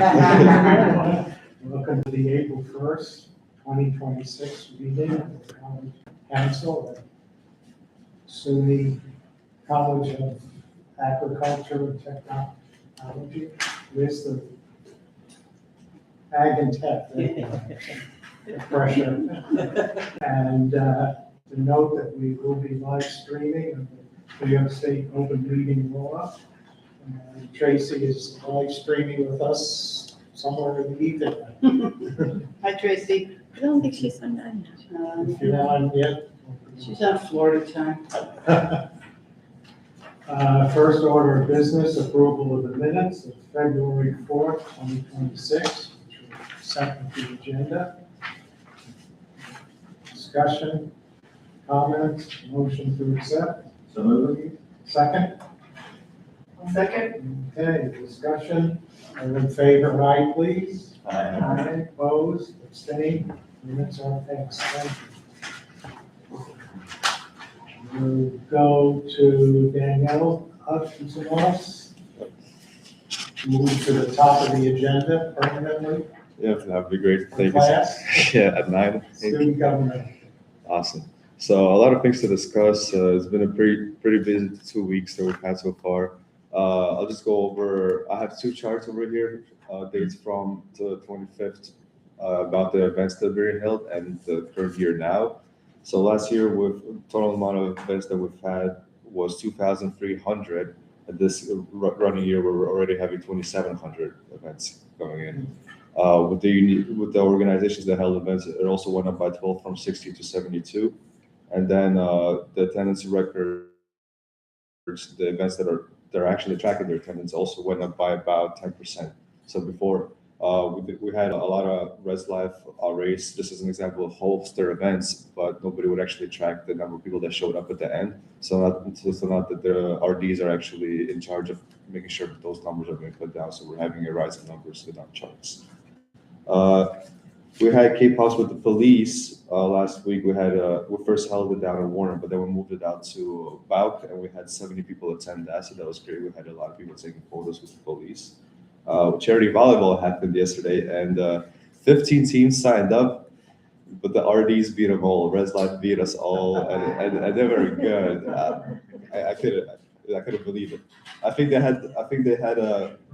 Welcome to the April 1st, 2026 meeting of the College Council at SUNY College of Agriculture and Technology. List of Ag and Tech, right? Pressure. And to note that we will be live streaming of the New York State Open Meeting Law. Tracy is live streaming with us somewhere in the ether. Hi, Tracy. I don't think she's on. If you're on yet. She's on Florida time. First order of business, approval of the minutes of February 4th, 2026, which were second to the agenda. Discussion, comments, motion to accept. So moved. Second? Second. Okay, discussion. All in favor, aye, please. Aye. Opposed, abstained, minutes are passed. Thank you. We'll go to Danielle Hutchinson. Move to the top of the agenda permanently. Yeah, that'd be great. Thank you. Class, Yeah, at 9. student government. Awesome. So a lot of things to discuss. It's been a pretty busy 2 weeks that we've had so far. I'll just go over. I have two charts over here, dates from the 25th about the events that were held and the current year now. So last year, with total amount of events that we've had was 2,300. And this running year, we're already having 2,700 events going in. With the organizations that held events, it also went up by 12 from 60 to 72. And then the attendance records, the events that are actually tracking their attendance also went up by about 10%. So before we had a lot of Res Life race, just as an example, host their events, but nobody would actually track the number of people that showed up at the end. So not that the RDs are actually in charge of making sure that those numbers are being put down. So we're having a rise in numbers without charts. We had Cape House with the police last week. We first held it down in Warner, but then we moved it out to Bauk, and we had 70 people attend that, so that was great. We had a lot of people taking photos with the police. Charity volleyball happened yesterday, and 15 teams signed up, but the RDs beat them all. Res Life beat us all, and they're very good. I couldn't believe it. I think there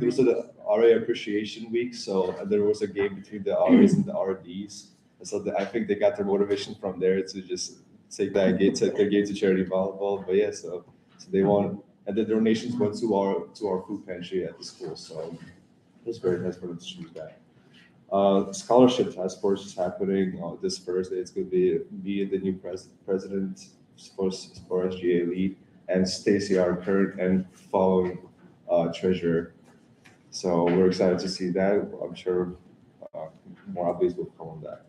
was an RA appreciation week, so there was a game between the RAs and the RDs. So I think they got their motivation from there to just take their game to charity volleyball. But yeah, so they won, and the donations went to our food pantry at the school. So it was very nice for them to choose that. Scholarship task force is happening this Thursday. It's going to be me and the new president for SGA lead, and Stacy, our current and following treasurer. So we're excited to see that. I'm sure more updates will come on that.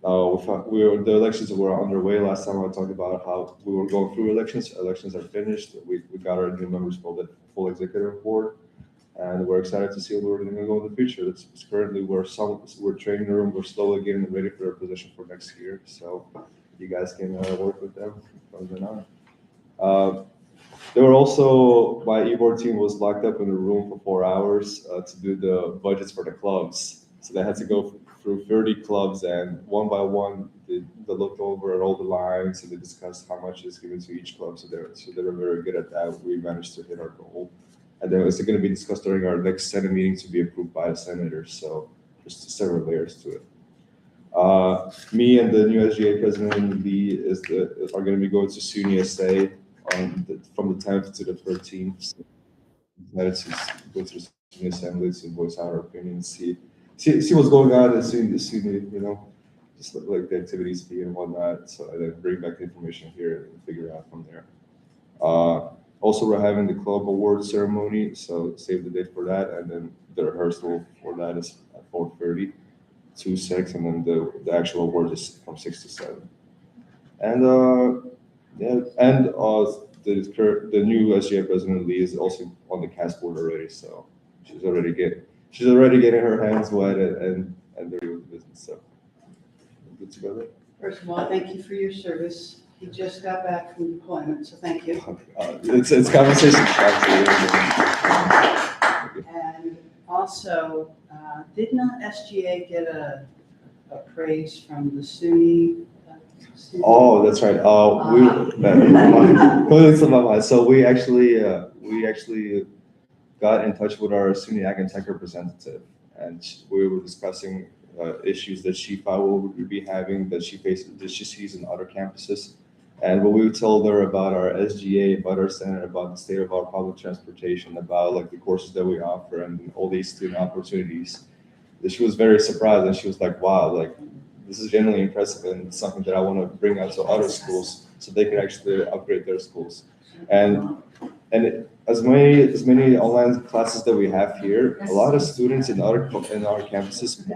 The elections were underway. Last time I talked about how we were going through elections. Elections are finished. We got our new members for the full executive board, and we're excited to see where we're going to go in the future. It's currently we're training room. We're slowly getting ready for their position for next year. So you guys can work with them from then on. There were also, my e-board team was locked up in a room for 4 hours to do the budgets for the clubs. So they had to go through 30 clubs, and one by one, they looked over at all the lines and they discussed how much is given to each club. So they were very good at that. We managed to hit our goal. And then it's going to be discussed during our next Senate meeting to be approved by the senators. So there's several layers to it. Me and the new SGA president, Lee, are going to be going to SUNY SA from the 10th to the 13th. Decided to go to the SUNY Assembly to voice our opinions, see what's going on and see, just like the activities be and whatnot. So I then bring back the information here and figure it out from there. Also, we're having the club award ceremony, so save the date for that, and then the rehearsal for that is at 4:30 to 6, and then the actual award is from 6 to 7. And the new SGA president Lee is also on the cast board already, so she's already getting her hands wet and they're doing business. So good to go there. First of all, thank you for your service. He just got back from deployment, so thank you. It's conversation. And Also, did not SGA get a praise from the SUNY? student? Oh, that's right. So we actually got in touch with our SUNY Ag and Tech representative, and we were discussing issues that she thought we would be having that she sees in other campuses. And what we told her about our SGA, about our center, about the state of our public transportation, about like the courses that we offer and all these student opportunities, that she was very surprised, and she was like, wow, like this is genuinely impressive and something that I want to bring out to other schools so they can actually upgrade their schools. And as many online classes that we have here, a lot of students in our campuses,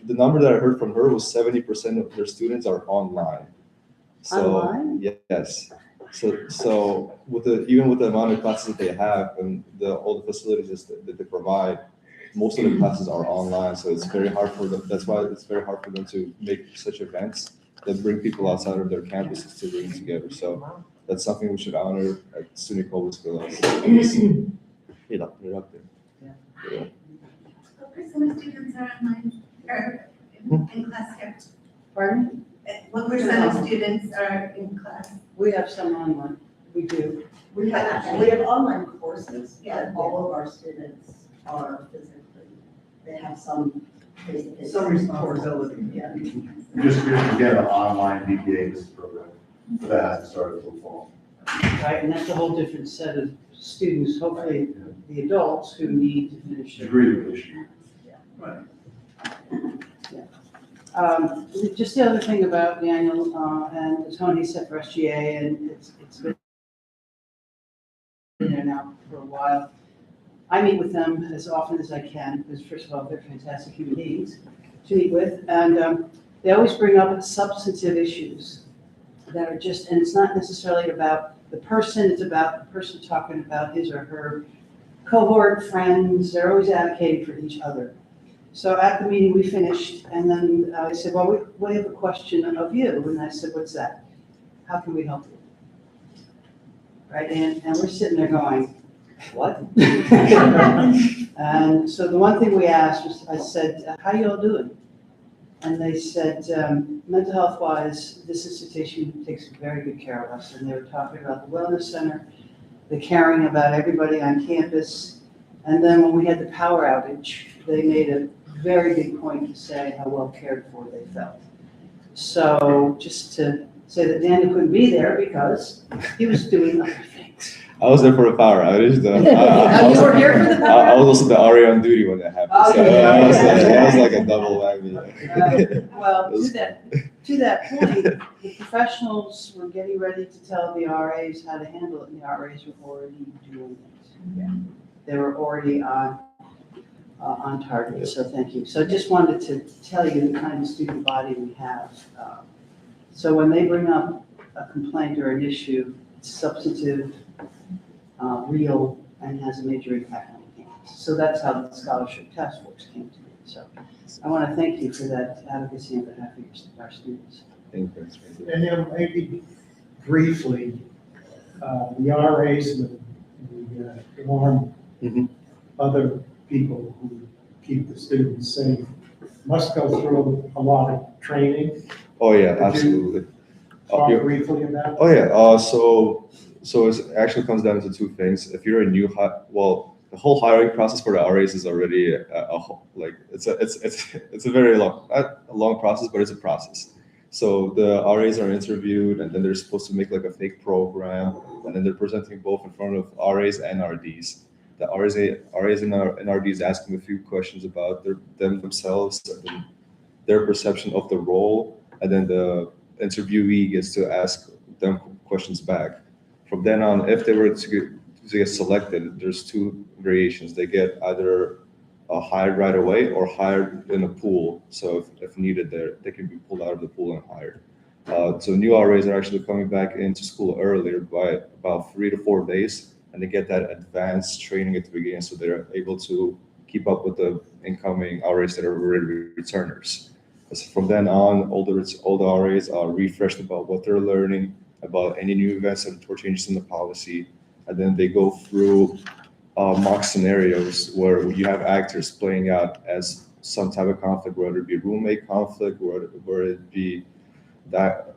the number that I heard from her was 70% of their students are online. So Online? yes, so even with the amount of classes that they have and all the facilities that they provide, most of the classes are online. So it's very hard for them. That's why it's very hard for them to make such events that bring people outside of their campuses to bring together. So that's something we should honor at SUNY Cobleskill. You're up there. Yeah. What percent of students are online or in class here? Pardon? What percent of students are in class? We have some online, we do. We have online courses, but all of our students are physically, they have some face-to-face. Some responsibility. Yeah. Just to get an online BPA program, but that hasn't started till fall. Right, and that's a whole different set of students, hopefully the adults who need to finish their. Degree issue. Just the other thing about Daniel and the tone he set for SGA, and it's been there now for a while. I meet with them as often as I can, because first of all, they're fantastic human beings to meet with, and they always bring up substantive issues that are just, and it's not necessarily about the person, it's about the person talking about his or her cohort, friends. They're always advocating for each other. So at the meeting, we finished, and then I said, well, we have a question of you. And I said, what's that? How can we help you? Right, and we're sitting there going, what? And so the one thing we asked was, I said, how you all doing? And they said, mental health wise, this institution takes very good care of us. And they were talking about the wellness center, the caring about everybody on campus. And then when we had the power outage, they made a very big point to say how well cared for they felt. So just to say that Daniel couldn't be there because he was doing other things. I was there for the power outage. You were here for the power I was also the RA on duty when that happened. Oh, So yeah. that was like a double whammy. Well, to that point, the professionals were getting ready to tell the RAs how to handle it, and the RAs were already doing it. They were already on target, so thank you. So just wanted to tell you the kind of student body we have. So when they bring up a complaint or an issue, it's substantive, real, and has a major impact on the campus. So that's how the scholarship task force came to be. So I want to thank you for that advocacy on behalf of our students. Thank you. And then maybe briefly, the RAs and the dorm, Mhm. other people who keep the students safe must go through a lot of training. Oh yeah, Could you absolutely. Talk Yeah. briefly about Oh yeah. So it actually comes down to two things. If you're a new the whole hiring process for the RAs is already it's a very long, not a long process, but it's a process. So the RAs are interviewed, and then they're supposed to make like a fake program, and then they're presenting both in front of RAs and RDs. The RAs and RDs asking a few questions about themselves, and then their perception of the role, and then the interviewee gets to ask them questions back. From then on, if they were to get selected, there's two variations. They get either hired right away or hired in a pool. So if needed, they can be pulled out of the pool and hired. So new RAs are actually coming back into school earlier by about 3 to 4 days, and they get that advanced training at the beginning, so they're able to keep up with the incoming RAs that are already returners. So from then on, all the RAs are refreshed about what they're learning, about any new events or changes in the policy, and then they go through mock scenarios where you have actors playing out as some type of conflict, whether it be roommate conflict, whether it be that,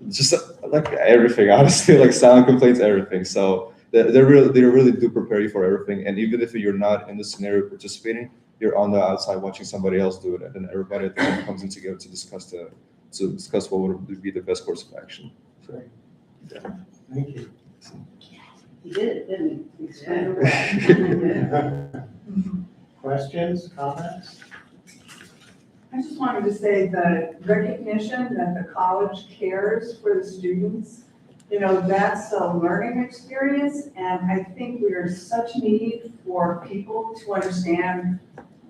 just like everything, honestly, like silent complaints, everything. So they really do prepare you for everything. And even if you're not in the scenario participating, you're on the outside watching somebody else do it, and then everybody at the end comes in together to discuss what would be the best course of action. So, yeah. Thank you. He did it, didn't he? He explained it well. Questions, comments? I just wanted to say the recognition that the college cares for the students, you know, that's a learning experience, and I think we are such need for people to understand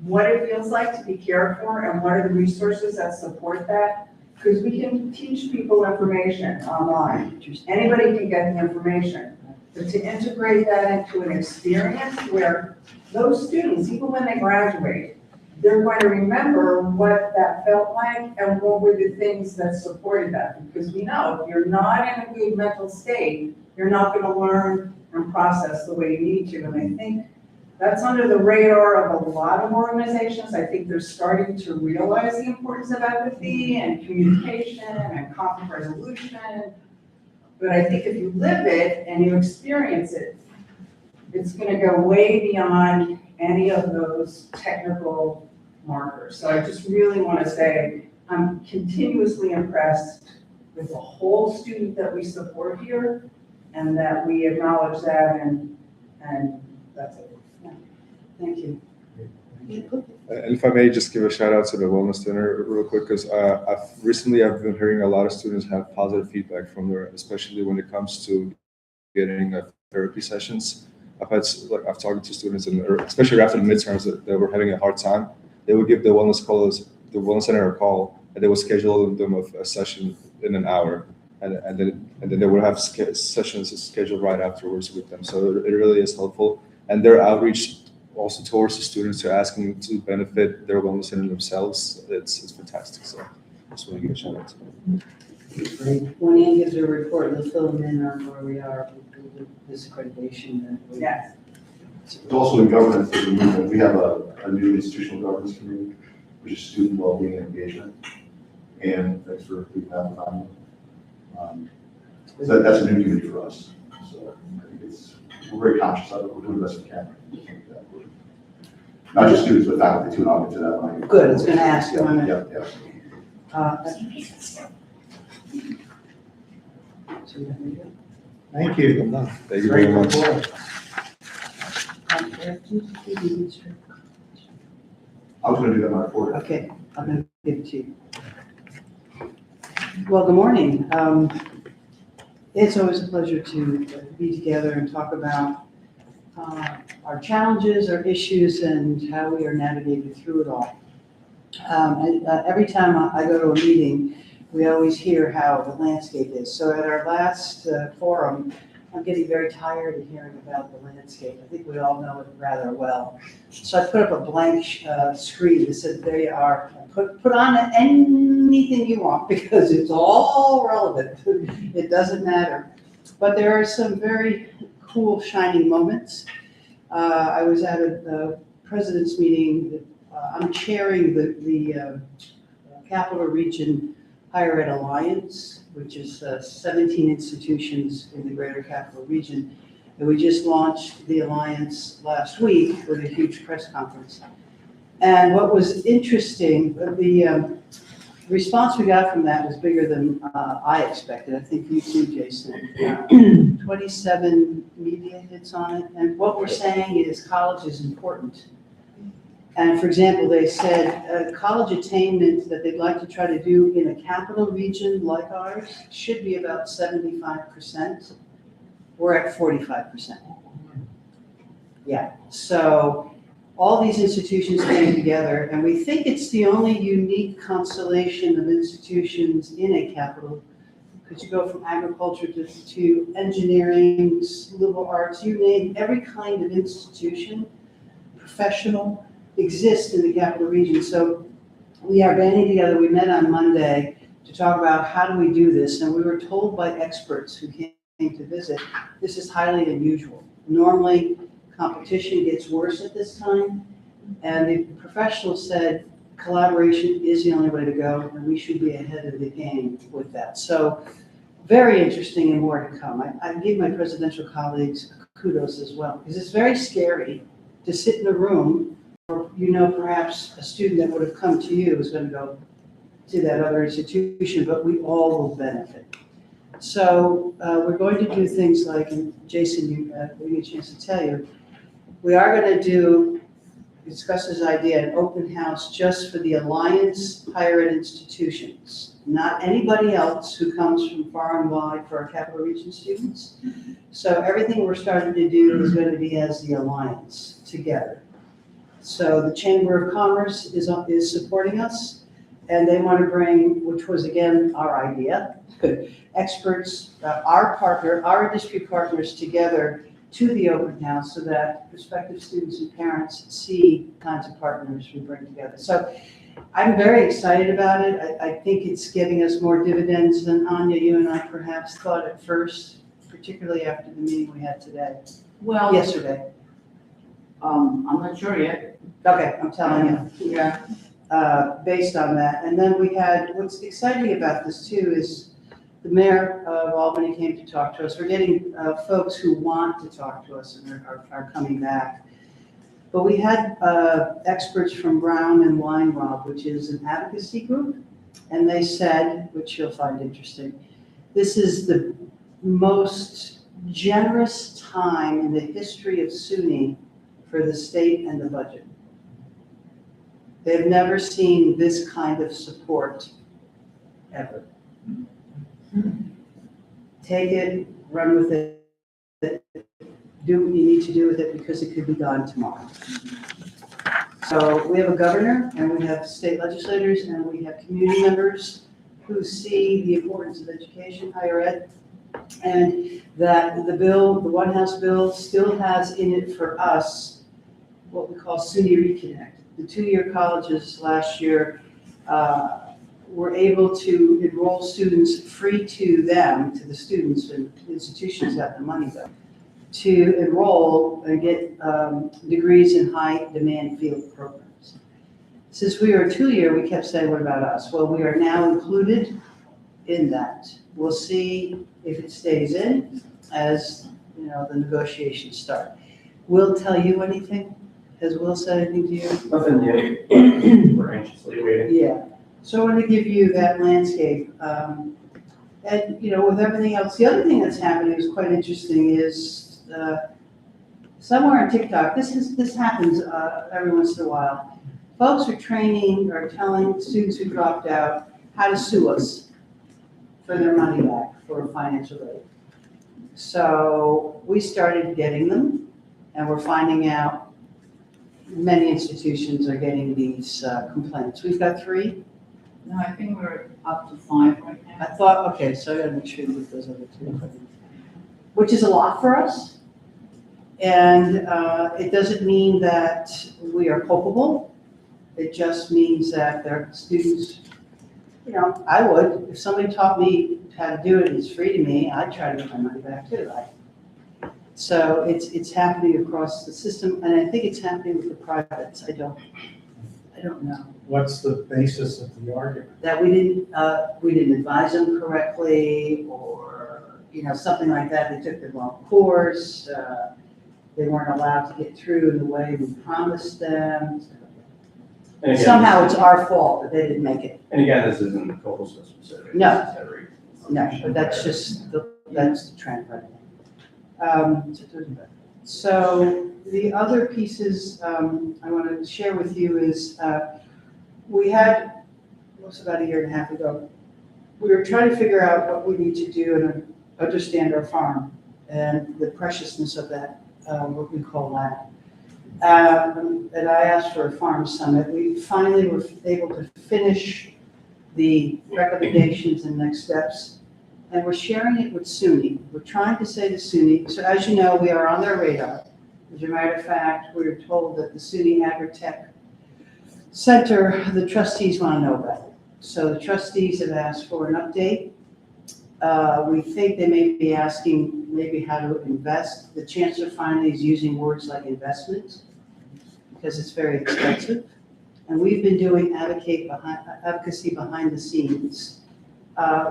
what it feels like to be cared for and what are the resources that support that, because we can teach people information online. Anybody can get the information, but to integrate that into an experience where those students, even when they graduate, they're going to remember what that felt like and what were the things that supported that. Because we know if you're not in a good mental state, you're not going to learn and process the way you need to. And I think that's under the radar of a lot of organizations. I think they're starting to realize the importance of empathy and communication and conflict resolution. But I think if you live it and you experience it, it's going to go way beyond any of those technical markers. So I just really want to say I'm continuously impressed with the whole student that we support here, and that we acknowledge that, and that's it. Yeah. Thank you. And if I may just give a shout out to the Wellness Center real quick, because I've been hearing a lot of students have positive feedback from there, especially when it comes to getting therapy sessions. I've talked to students, and especially after the midterms, that they were having a hard time. They would give the Wellness Center a call, and they would schedule them a session in an hour, and then they would have sessions scheduled right afterwards with them. So it really is helpful, and their outreach also towards the students to asking them to benefit their wellness center themselves. It's fantastic. So I just want to give a shout out to them. When Ann gives her report, we'll fill them in on where we are with this accreditation. Yes. It's also in governance, there's a movement. We have a new institutional governance committee, which is student well-being and engagement. And thanks for being that on. So that's a new committee for us. So I think we're very conscious of it. We're doing the best we can. Not just students, but faculty too, and I'll get to that when I get. Good, I was going to ask you on Yeah, that. So you have any good? Thank you. I'm done. Thank you very much. Great report. I was gonna do that in my report. Okay, I'm going to give it to you. Well, good morning. It's always a pleasure to be together and talk about our challenges, our issues, and how we are navigating through it all. Every time I go to a meeting, we always hear how the landscape is. So at our last forum, I'm getting very tired of hearing about the landscape. I think we all know it rather well. So I put up a blank screen that said, there you are. Put on anything you want because it's all relevant. It doesn't matter. But there are some very cool, shining moments. I was at a president's meeting. I'm chairing the Capital Region Higher Ed Alliance, which is 17 institutions in the greater Capital Region. And we just launched the Alliance last week with a huge press conference. And what was interesting, the response we got from that was bigger than I expected. I think you too, Jason. 27 media hits on it. And what we're saying is college is important. And for example, they said college attainment that they'd like to try to do in a capital region like ours should be about 75%. We're at 45%. Yeah, so all these institutions came together, and we think it's the only unique constellation of institutions in a capital, because you go from agriculture to engineering, liberal arts, you name every kind of institution, professional, exists in the capital region. So we are banding together. We met on Monday to talk about how do we do this, and we were told by experts who came to visit, this is highly unusual. Normally, competition gets worse at this time. And the professionals said collaboration is the only way to go, and we should be ahead of the game with that. So very interesting and more to come. I give my presidential colleagues kudos as well, because it's very scary to sit in a room, or perhaps a student that would have come to you is going to go to that other institution, but we all will benefit. So we're going to do things like, and Jason, we get a chance to tell you, we are going to discuss this idea, an open house just for the Alliance higher ed institutions, not anybody else who comes from far and wide for our Capital Region students. So everything we're starting to do is going to be as the Alliance together. So the Chamber of Commerce is supporting us, and they want to bring, which was again our idea, experts, our district partners together to the open house so that prospective students and parents see kinds of partners we bring together. So I'm very excited about it. I think it's giving us more dividends than Anya, you and I perhaps thought at first, particularly after the meeting we had today, Well, yesterday. I'm not sure yet. Okay, I'm telling you. Yeah. Based on that. And then we had, what's exciting about this too is the mayor of Albany came to talk to us. We're getting folks who want to talk to us and are coming back. But we had experts from Brown and Weinrob, which is an advocacy group, and they said, which you'll find interesting, this is the most generous time in the history of SUNY for the state and the budget. They've never seen this kind of support ever. Take it, run with it, do what you need to do with it because it could be gone tomorrow. So we have a governor and we have state legislators and we have community members who see the importance of education, higher ed, and that the bill, the One House bill, still has in it for us what we call SUNY Reconnect. The two-year colleges last year were able to enroll students free to them, to the students and institutions that the money though, to enroll and get degrees in high demand field programs. Since we are a two-year, we kept saying, what about us? Well, we are now included in that. We'll see if it stays in as the negotiations start. Will tell you anything? Has Will said anything to you? Nothing yet. We're anxiously waiting. Yeah. So I want to give you that landscape. And, with everything else, the other thing that's happening is quite interesting is somewhere on TikTok, this happens every once in a while. Folks are training or telling students who dropped out how to sue us for their money back for financial aid. So we started getting them, and we're finding out many institutions are getting these complaints. We've got 3. No, I think we're up to 5 right now. I thought, okay, so I gotta make sure that those other 2, which is a lot for us. And it doesn't mean that we are culpable. It just means that their students, I would, if somebody taught me how to do it and it's free to me, I'd try to get my money back too, right? So it's happening across the system, and I think it's happening with the privates. I don't know. What's the basis of the argument? That we didn't advise them correctly, or, something like that. They took the wrong course. They weren't allowed to get through in the way we promised them. And again, Somehow it's our fault that they didn't make it. And again, this isn't Cobleskill specific. No. This is every No, but that's just, that's the trend right now. So the other pieces I want to share with you is we had, about a year and a half ago, we were trying to figure out what we need to do and understand our farm and the preciousness of that, what we call land. And I asked for a farm summit. We finally were able to finish the recommendations and next steps, and we're sharing it with SUNY. We're trying to say to SUNY, so as you know, we are on their radar. As a matter of fact, we were told that the SUNY Agri-Tech Center, the trustees want to know about it. So the trustees have asked for an update, We think they may be asking maybe how to invest. The chancellor finally is using words like investment because it's very expensive. And we've been doing advocacy behind the scenes.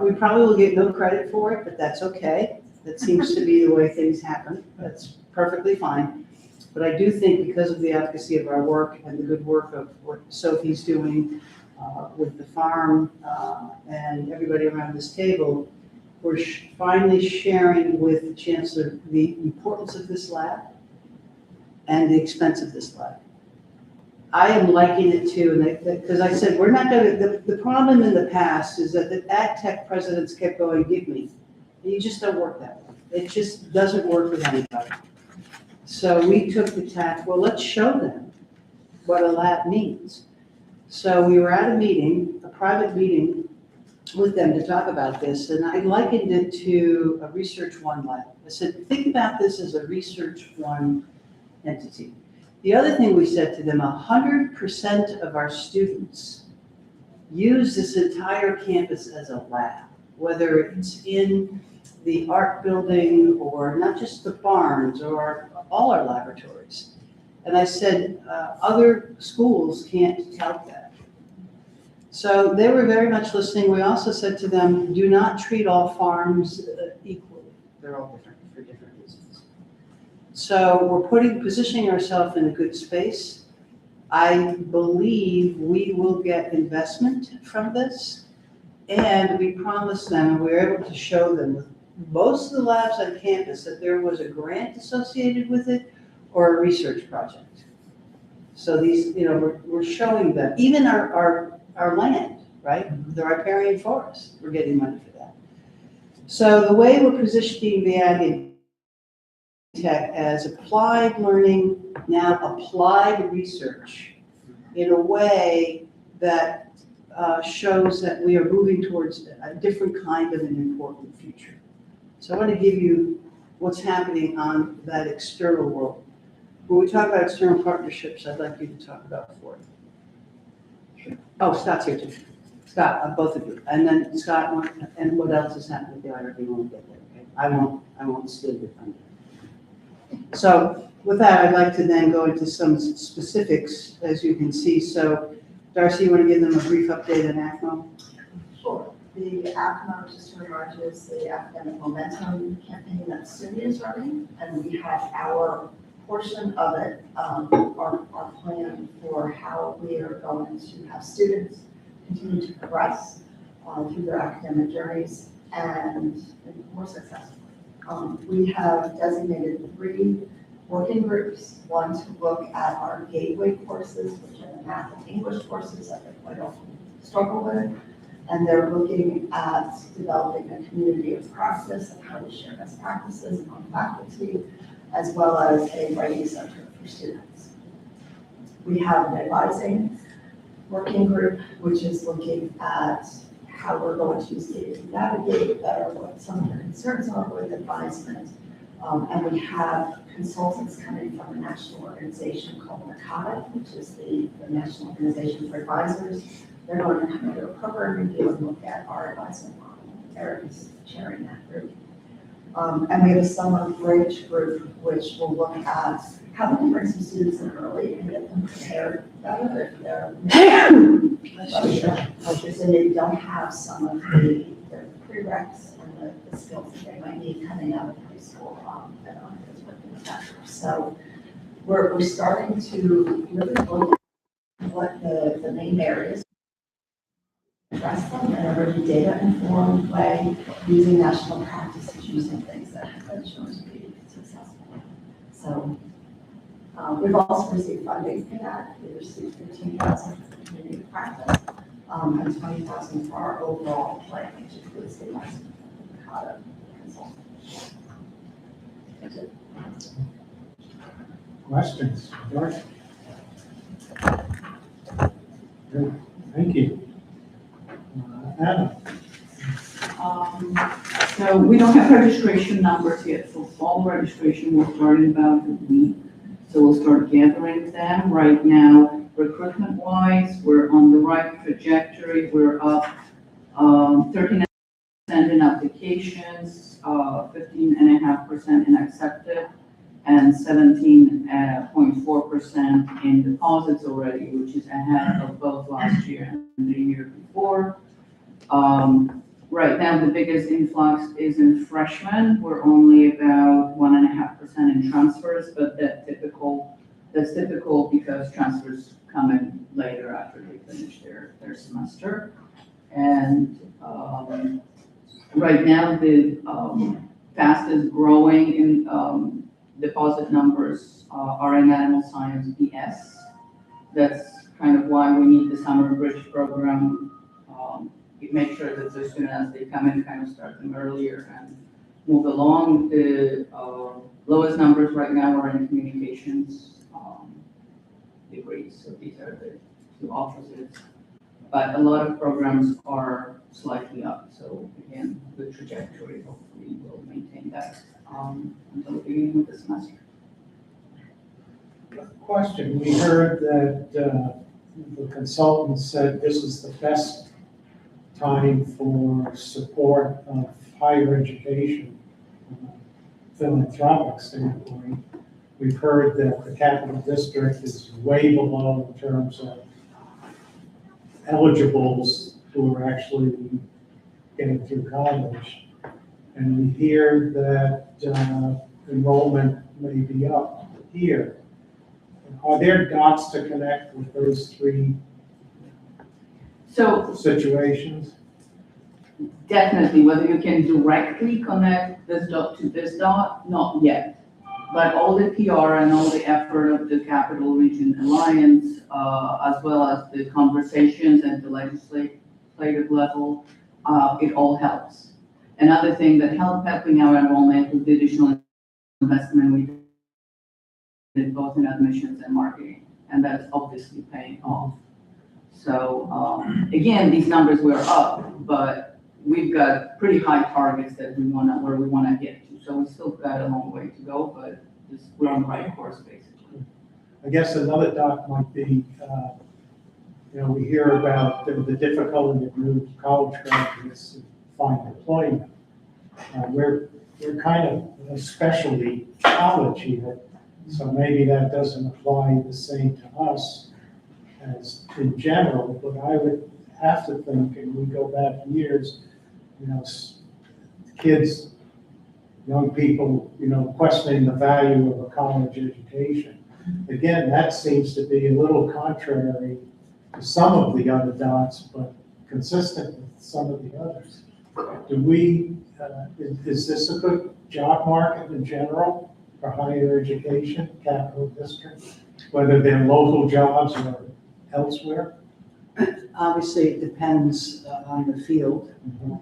We probably will get no credit for it, but that's okay. That seems to be the way things happen. That's perfectly fine. But I do think because of the advocacy of our work and the good work of what Sophie's doing with the farm and everybody around this table, we're finally sharing with the chancellor the importance of this lab and the expense of this lab. I am liking it too, because I said, we're not gonna, the problem in the past is that the ag tech presidents kept going, give me. And you just don't work that way. It just doesn't work with anybody. So we took the tack, well, let's show them what a lab means. So we were at a meeting, a private meeting with them to talk about this, and I likened it to a Research One lab. I said, think about this as a Research One entity. The other thing we said to them, 100% of our students use this entire campus as a lab, whether it's in the art building or not just the barns or all our laboratories. And I said, other schools can't tout that. So they were very much listening. We also said to them, do not treat all farms equally. They're all different for different reasons. So we're positioning ourselves in a good space. I believe we will get investment from this. And we promised them, and we were able to show them with most of the labs on campus that there was a grant associated with it or a research project. So these, we're showing them, even our land, right? The riparian forest, we're getting money for that. So the way we're positioning the ag tech as applied learning, now applied research in a way that shows that we are moving towards a different kind of an important future. So I want to give you what's happening on that external world. When we talk about external partnerships, I'd like you to talk about Ford. Oh, Scott's here too. Scott, both of you. And then Scott, and what else is happening with the IRB when we get there, okay? I won't steal your thunder. So with that, I'd like to then go into some specifics, as you can see. So Darcy, you want to give them a brief update on ACMO? Sure. The ACMO, just to remind you, is the Academic Momentum campaign that SUNY is running, and we have our portion of it, our plan for how we are going to have students continue to progress through their academic journeys and more successfully. We have designated 3 working groups, one to look at our gateway courses, which are the math and English courses that they quite often struggle with. And they're looking at developing a community of practice of how we share best practices among faculty, as well as a writing center for students. We have an advising working group, which is looking at how we're going to use data to navigate better, what some of the concerns are with advisement. And we have consultants coming from a national organization called NACADA, which is the National Organization for Advisors. They're going to come into a program review and look at our advisement model. Eric is chairing that group. And we have a summer bridge group, which will look at how we can bring some students in early and get them prepared better if they're and they don't have some of the prereqs and the skills that they might need coming out of high school that are working with that. So we're starting to really look at what the main areas address them in a really data-informed way, using national practices, using things that have been shown to be successful. So we've also received funding for that. We received $15,000 for community practice and $20,000 for our overall plan, which includes the investment of the NACADA consultant. Questions? George? Good. Thank you. Adam? So we don't have registration numbers yet, so fall registration will start in about a week. So we'll start gathering them. Right now, recruitment-wise, we're on the right trajectory. We're up 39% in applications, 15.5% in accepted, and 17.4% in deposits already, which is ahead of both last year and the year before. Right now, the biggest influx is in freshmen. We're only about 1.5% in transfers, but that's typical because transfers come in later after they finish their semester. And right now, the fastest growing in deposit numbers are in animal science BS. That's kind of why we need the summer bridge program. Make sure that as soon as they come in, kind of start them earlier and move along. The lowest numbers right now are in communications degrees, so these are the two opposites. But a lot of programs are slightly up, so again, the trajectory hopefully will maintain that until the beginning of the semester. Question, we heard that the consultant said this is the best time for support of higher education from a philanthropic standpoint. We've heard that the capital district is way below in terms of eligibles who are actually getting through college. And we hear that enrollment may be up here. Are there dots to connect with those three situations? Definitely, whether you can directly connect this dot to this dot, not yet. But all the PR and all the effort of the Capital Region Alliance, as well as the conversations at the legislative level, it all helps. Another thing that helping our enrollment was the additional investment we did both in admissions and marketing, and that's obviously paying off. So again, these numbers were up, but we've got pretty high targets that where we wanna get to. So we still got a long way to go, but we're on the right course basically. I guess another dot might be, we hear about the difficulty of new college graduates to find employment. We're kind of a specialty college here, so maybe that doesn't apply the same to us as in general, but I would have to think, and we go back years, kids, young people, questioning the value of a college education. Again, that seems to be a little contrary to some of the other dots, but consistent with some of the others. Is this a good job market in general for higher education, capital district, whether they're local jobs or elsewhere? Obviously, it depends on the field.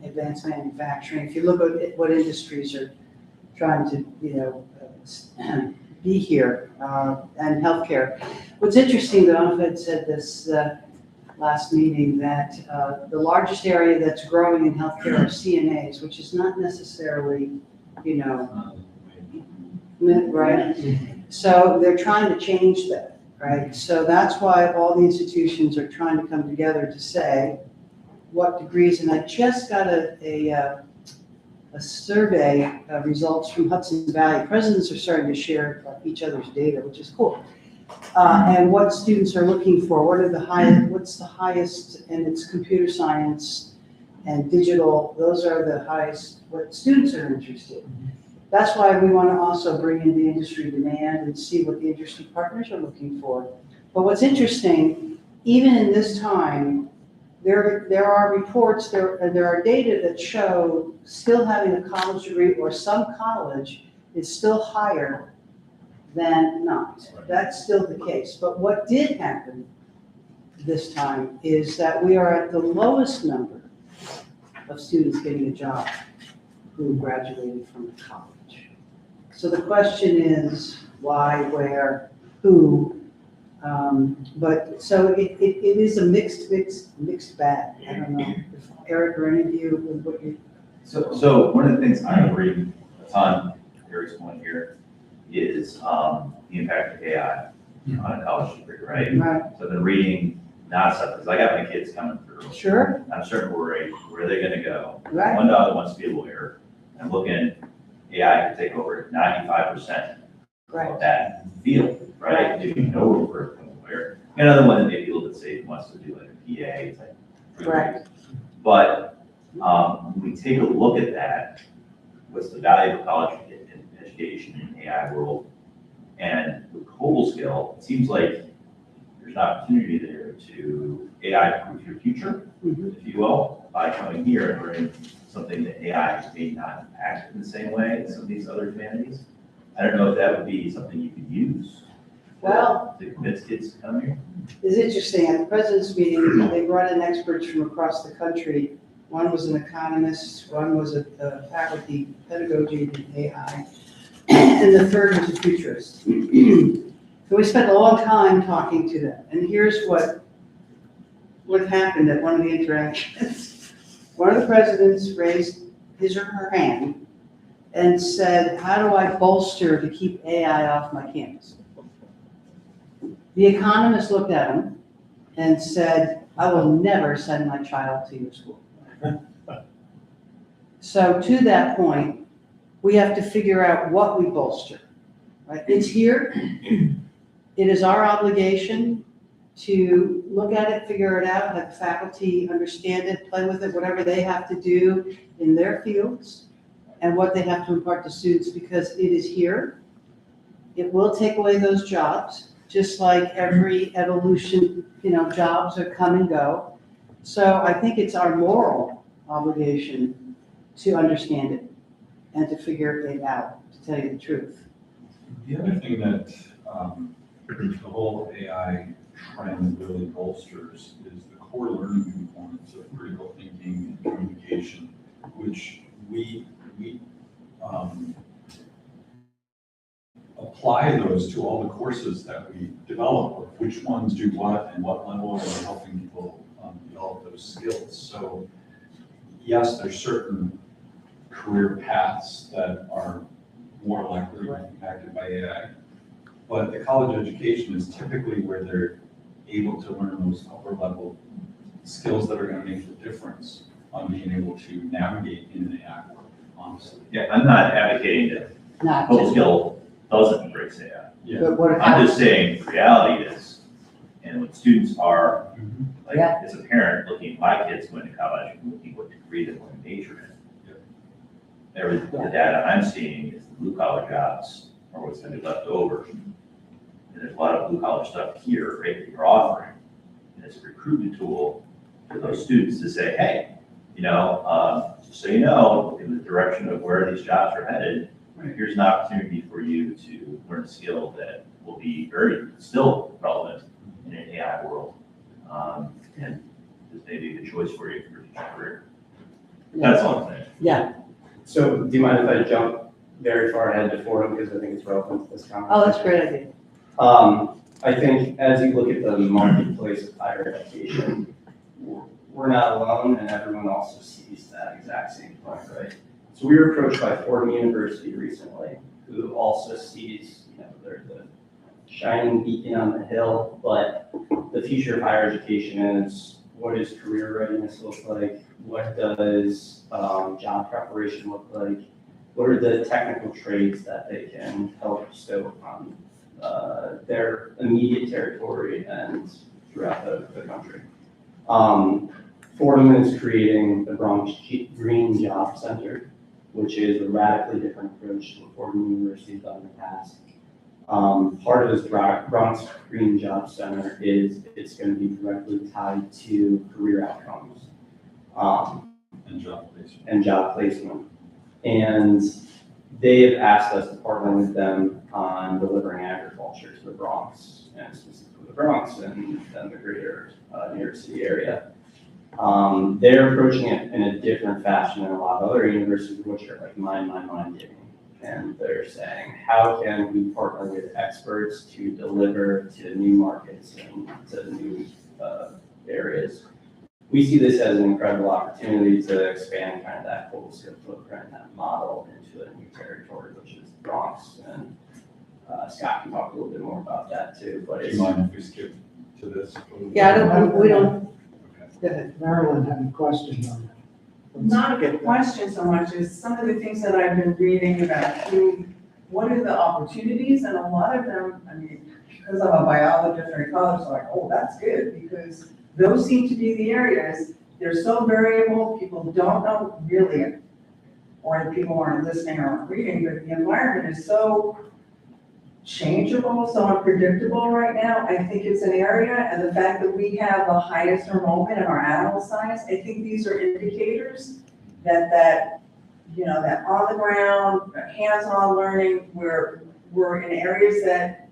Advanced manufacturing, if you look at what industries are trying to, be here, and healthcare. What's interesting, though, I don't know if Ed said this last meeting, that the largest area that's growing in healthcare are CNAs, which is not necessarily, right? So they're trying to change that, right? So that's why all the institutions are trying to come together to say what degrees, and I just got a survey results from Hudson Valley. Presidents are starting to share each other's data, which is cool. And what students are looking for, what's the highest, and it's computer science and digital, those are the highest, what students are interested in. That's why we want to also bring in the industry demand and see what the industry partners are looking for. But what's interesting, even in this time, there are reports, there are data that show still having a college degree or some college is still higher than not. That's still the case. But what did happen this time is that we are at the lowest number of students getting a job who graduated from college. So the question is why, where, who? But so it is a mixed bag. I don't know if Eric or any of you with what you. So one of the things I agree a ton, Eric's point here, is the impact of AI on a college degree, right? Right. So I've been reading nonstop, because I got my kids coming through. Sure, I'm starting to worry, where are they gonna go? right, One daughter wants to be a lawyer. I'm looking, AI could take over 95% right. of that field, right? If you know we're a lawyer. Another one that maybe a little bit safe wants to do like a PA type. Right. But when we take a look at that, what's the value of college education in the AI world? And with Cobleskill, it seems like there's an opportunity there to AI-proof your future, Mhm. if you will, by coming here and learning something that AI may not impact in the same way as some of these other humanities. I don't know if that would be something you could use Well, to convince kids to come here. it's interesting, at the president's meeting, they brought in experts from across the country. One was an economist, one was a faculty pedagogy in AI, and the third was a futurist. So we spent a long time talking to them, and here's what happened at one of the interactions. One of the presidents raised his or her hand and said, how do I bolster to keep AI off my campus? The economist looked at him and said, I will never send my child to your school. So to that point, we have to figure out what we bolster, right? It's here. It is our obligation to look at it, figure it out, have the faculty understand it, play with it, whatever they have to do in their fields, and what they have to impart to students, because it is here. It will take away those jobs, just like every evolution, jobs are come and go. So I think it's our moral obligation to understand it and to figure it out, to tell you the truth. The other thing that the whole AI trend really bolsters is the core learning components of critical thinking and communication, which we apply those to all the courses that we develop, of which ones do what and what level are we helping people develop those skills. So yes, there's certain career paths that are more likely to be impacted by AI, but the college education is typically where they're able to learn those upper level skills that are going to make the difference on being able to navigate in an AI world, honestly. Yeah, I'm not advocating that Not Cobleskill doesn't embrace AI. Yeah. But what I'm just saying, the reality is, and when students are, like, Yeah. as a parent, looking at my kids going to college, and looking what degree they want to major in. The data I'm seeing is the blue collar jobs are what's going to be left over. And there's a lot of blue collar stuff here, right, that you're offering. And it's a recruitment tool for those students to say, hey, just so you know, in the direction of where these jobs are headed, here's an opportunity for you to learn a skill that will be still relevant in an AI world. And this may be a good choice for you for your future career. That's all I'm saying. Yeah. So do you mind if I jump very far ahead to Fordham, because I think it's relevant to this conversation? Oh, that's a great idea. I think as you look at the marketplace of higher education, we're not alone, and everyone also sees that exact same point, right? So we were approached by Fordham University recently, who also sees, they're the shining beacon on the hill, but the future of higher education is, what does career readiness look like? What does job preparation look like? What are the technical trades that they can help bestow upon their immediate territory and throughout the country? Fordham is creating the Bronx Green Job Center, which is a radically different approach to what Fordham University has done in the past. Part of this Bronx Green Job Center is it's going to be directly tied to career outcomes And job placement. and job placement. And they have asked us to partner with them on delivering agriculture to the Bronx, and specifically the Bronx and the greater New York City area. They're approaching it in a different fashion than a lot of other universities, which are like mind giving. And they're saying, how can we partner with experts to deliver to new markets and to new areas? We see this as an incredible opportunity to expand kind of that Cobleskill footprint, that model into a new territory, which is the Bronx. And Scott can talk a little bit more about that too. But Do it's you mind if we skip to this? We don't, Okay. go ahead. Marilyn had a question on that. Not a question so much as some of the things that I've been reading about what are the opportunities, and a lot of them, I mean, because I'm a biologist or ecologist, I'm like, oh, that's good, because those seem to be the areas, they're so variable, people don't know really, or the people aren't listening or aren't reading, but the environment is so changeable, so unpredictable right now. I think it's an area, and the fact that we have the highest enrollment in our animal science, I think these are indicators that that on the ground, hands-on learning, we're in areas that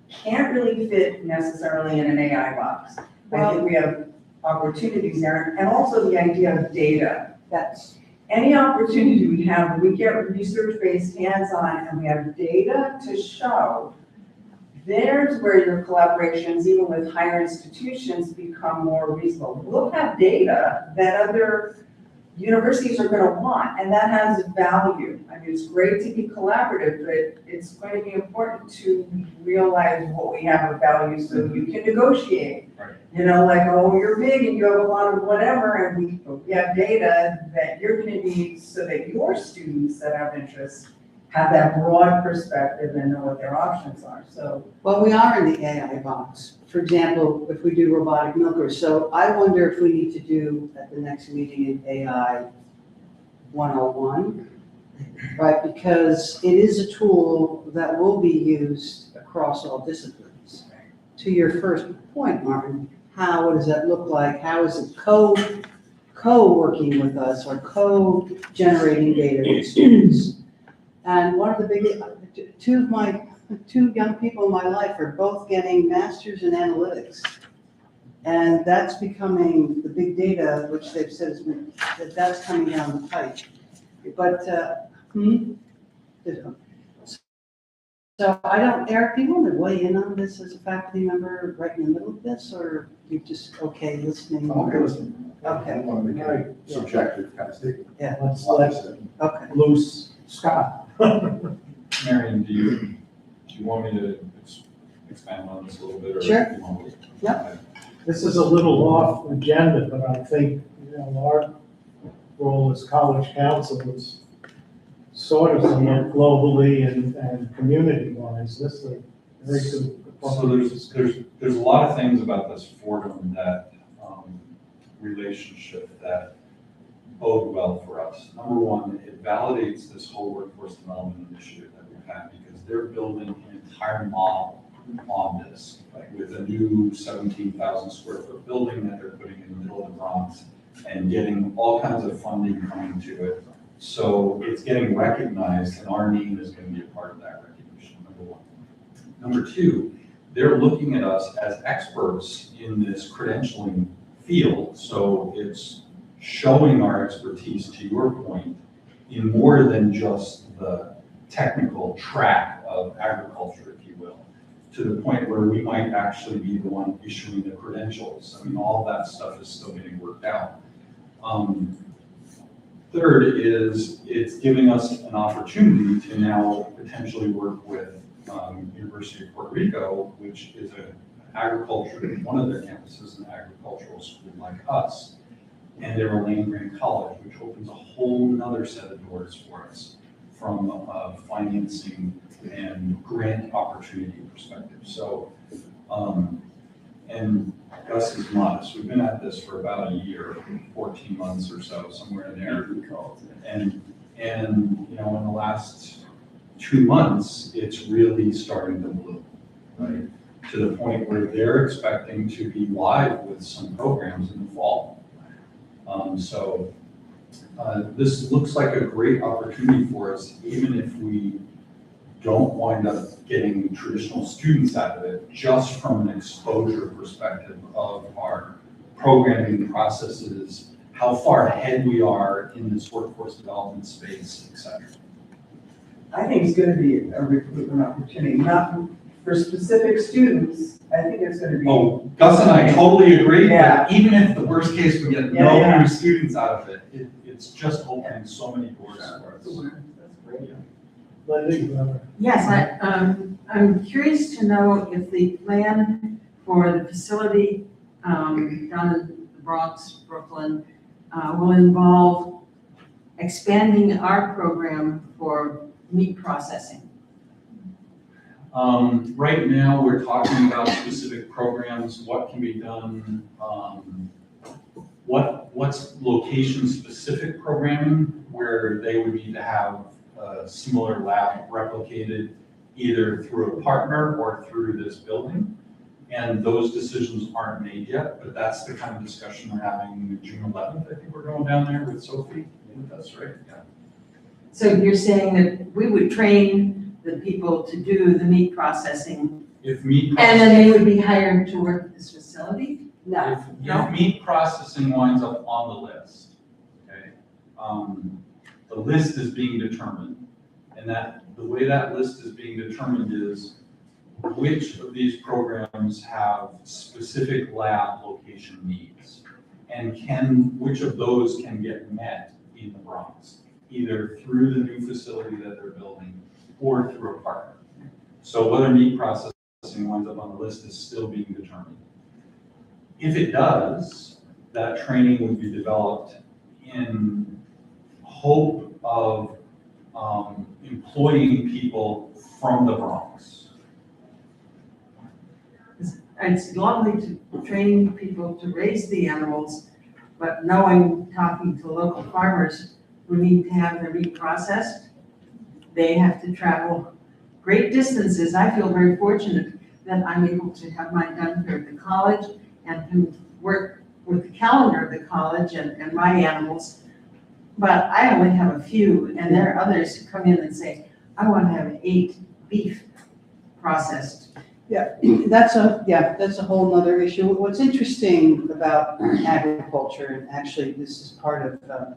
can't really fit necessarily in an AI box. I think we have opportunities there, and also the idea of data. That's, Any opportunity we have, we get research-based hands-on and we have data to show, there's where your collaborations, even with higher institutions, become more reasonable. We'll have data that other universities are gonna want, and that has value. I mean, it's great to be collaborative, but it's going to be important to realize what we have of value so you can negotiate. Right. Like, oh, you're big and you have a lot of whatever, and we have data that you're gonna need so that your students that have interests have that broad perspective and know what their options are, so. well, we are in the AI box. For example, if we do robotic milkers, so I wonder if we need to do at the next meeting an AI 101, right? Because it is a tool that will be used across all disciplines. To your first point, Martin, what does that look like? How is it co-working with us or co-generating data with students? And one of the big, two young people in my life are both getting masters in analytics. And that's becoming the big data, which they've said that's coming down the pipe. But, so I don't, Eric, do you want to weigh in on this as a faculty member right in the middle of this, or you just okay listening? Okay, listen. Okay. I don't want to make a subjective kind of statement. Yeah. Let's Like I let said. Okay. loose Scott. Marion, do you want me to expand on this a little bit? Or Sure. do you want me to- Yep. This is a little off agenda, but I think, our role as college council is sort of somewhat globally and community-wise. This is a very good. So there's a lot of things about this Fordham that relationship that bode well for us. Number one, it validates this whole workforce development initiative that we've had because they're building an entire model on this, like with a new 17,000 square foot building that they're putting in the middle of the Bronx and getting all kinds of funding coming to it. So it's getting recognized and our name is going to be a part of that recognition, number one. Number two, they're looking at us as experts in this credentialing field. So it's showing our expertise, to your point, in more than just the technical track of agriculture, if you will, to the point where we might actually be the one issuing the credentials. I mean, all that stuff is still getting worked out. Third is it's giving us an opportunity to now potentially work with University of Puerto Rico, which is one of their campuses, an agricultural school like us. And they're a land-grant college, which opens a whole nother set of doors for us from a financing and grant opportunity perspective. So, and Gus is modest. We've been at this for about a year, 14 months or so, somewhere in there. And in the last 2 months, it's really starting to bloom, right? To the point where they're expecting to be live with some programs in the fall. This looks like a great opportunity for us, even if we don't wind up getting traditional students out of it, just from an exposure perspective of our programming processes, how far ahead we are in this workforce development space, et cetera. I think it's gonna be a recruitment opportunity, not for specific students. I think it's gonna be. Oh, Gus and I totally agree, Yeah. but even if the worst case, we get Yeah, no yeah. new students out of it, it's just opening so many doors for us. That's great. Lindsay, whoever. Yes, I'm curious to know if the plan for the facility down in the Bronx, Brooklyn, will involve expanding our program for meat processing. Right now, we're talking about specific programs, what can be done, what's location-specific programming, where they would need to have a similar lab replicated either through a partner or through this building. And those decisions aren't made yet, but that's the kind of discussion we're having June 11th. I think we're going down there with Sophie. Yeah, that's right, yeah. So you're saying that we would train the people to do the meat processing, If meat and processing, then they would be hired to work at this facility? No, if meat processing winds up on the list, okay? The list is being determined, and the way that list is being determined is which of these programs have specific lab location needs, and which of those can get met in the Bronx, either through the new facility that they're building or through a partner. So whether meat processing winds up on the list is still being determined. If it does, that training would be developed in hope of employing people from the Bronx. It's lovely to train people to raise the animals, but knowing, talking to local farmers who need to have their meat processed, they have to travel great distances. I feel very fortunate that I'm able to have mine done here at the college and can work with the calendar of the college and my animals. But I only have a few, and there are others who come in and say, I want to have 8 beef processed. that's a whole nother issue. What's interesting about agriculture, and actually this is part of the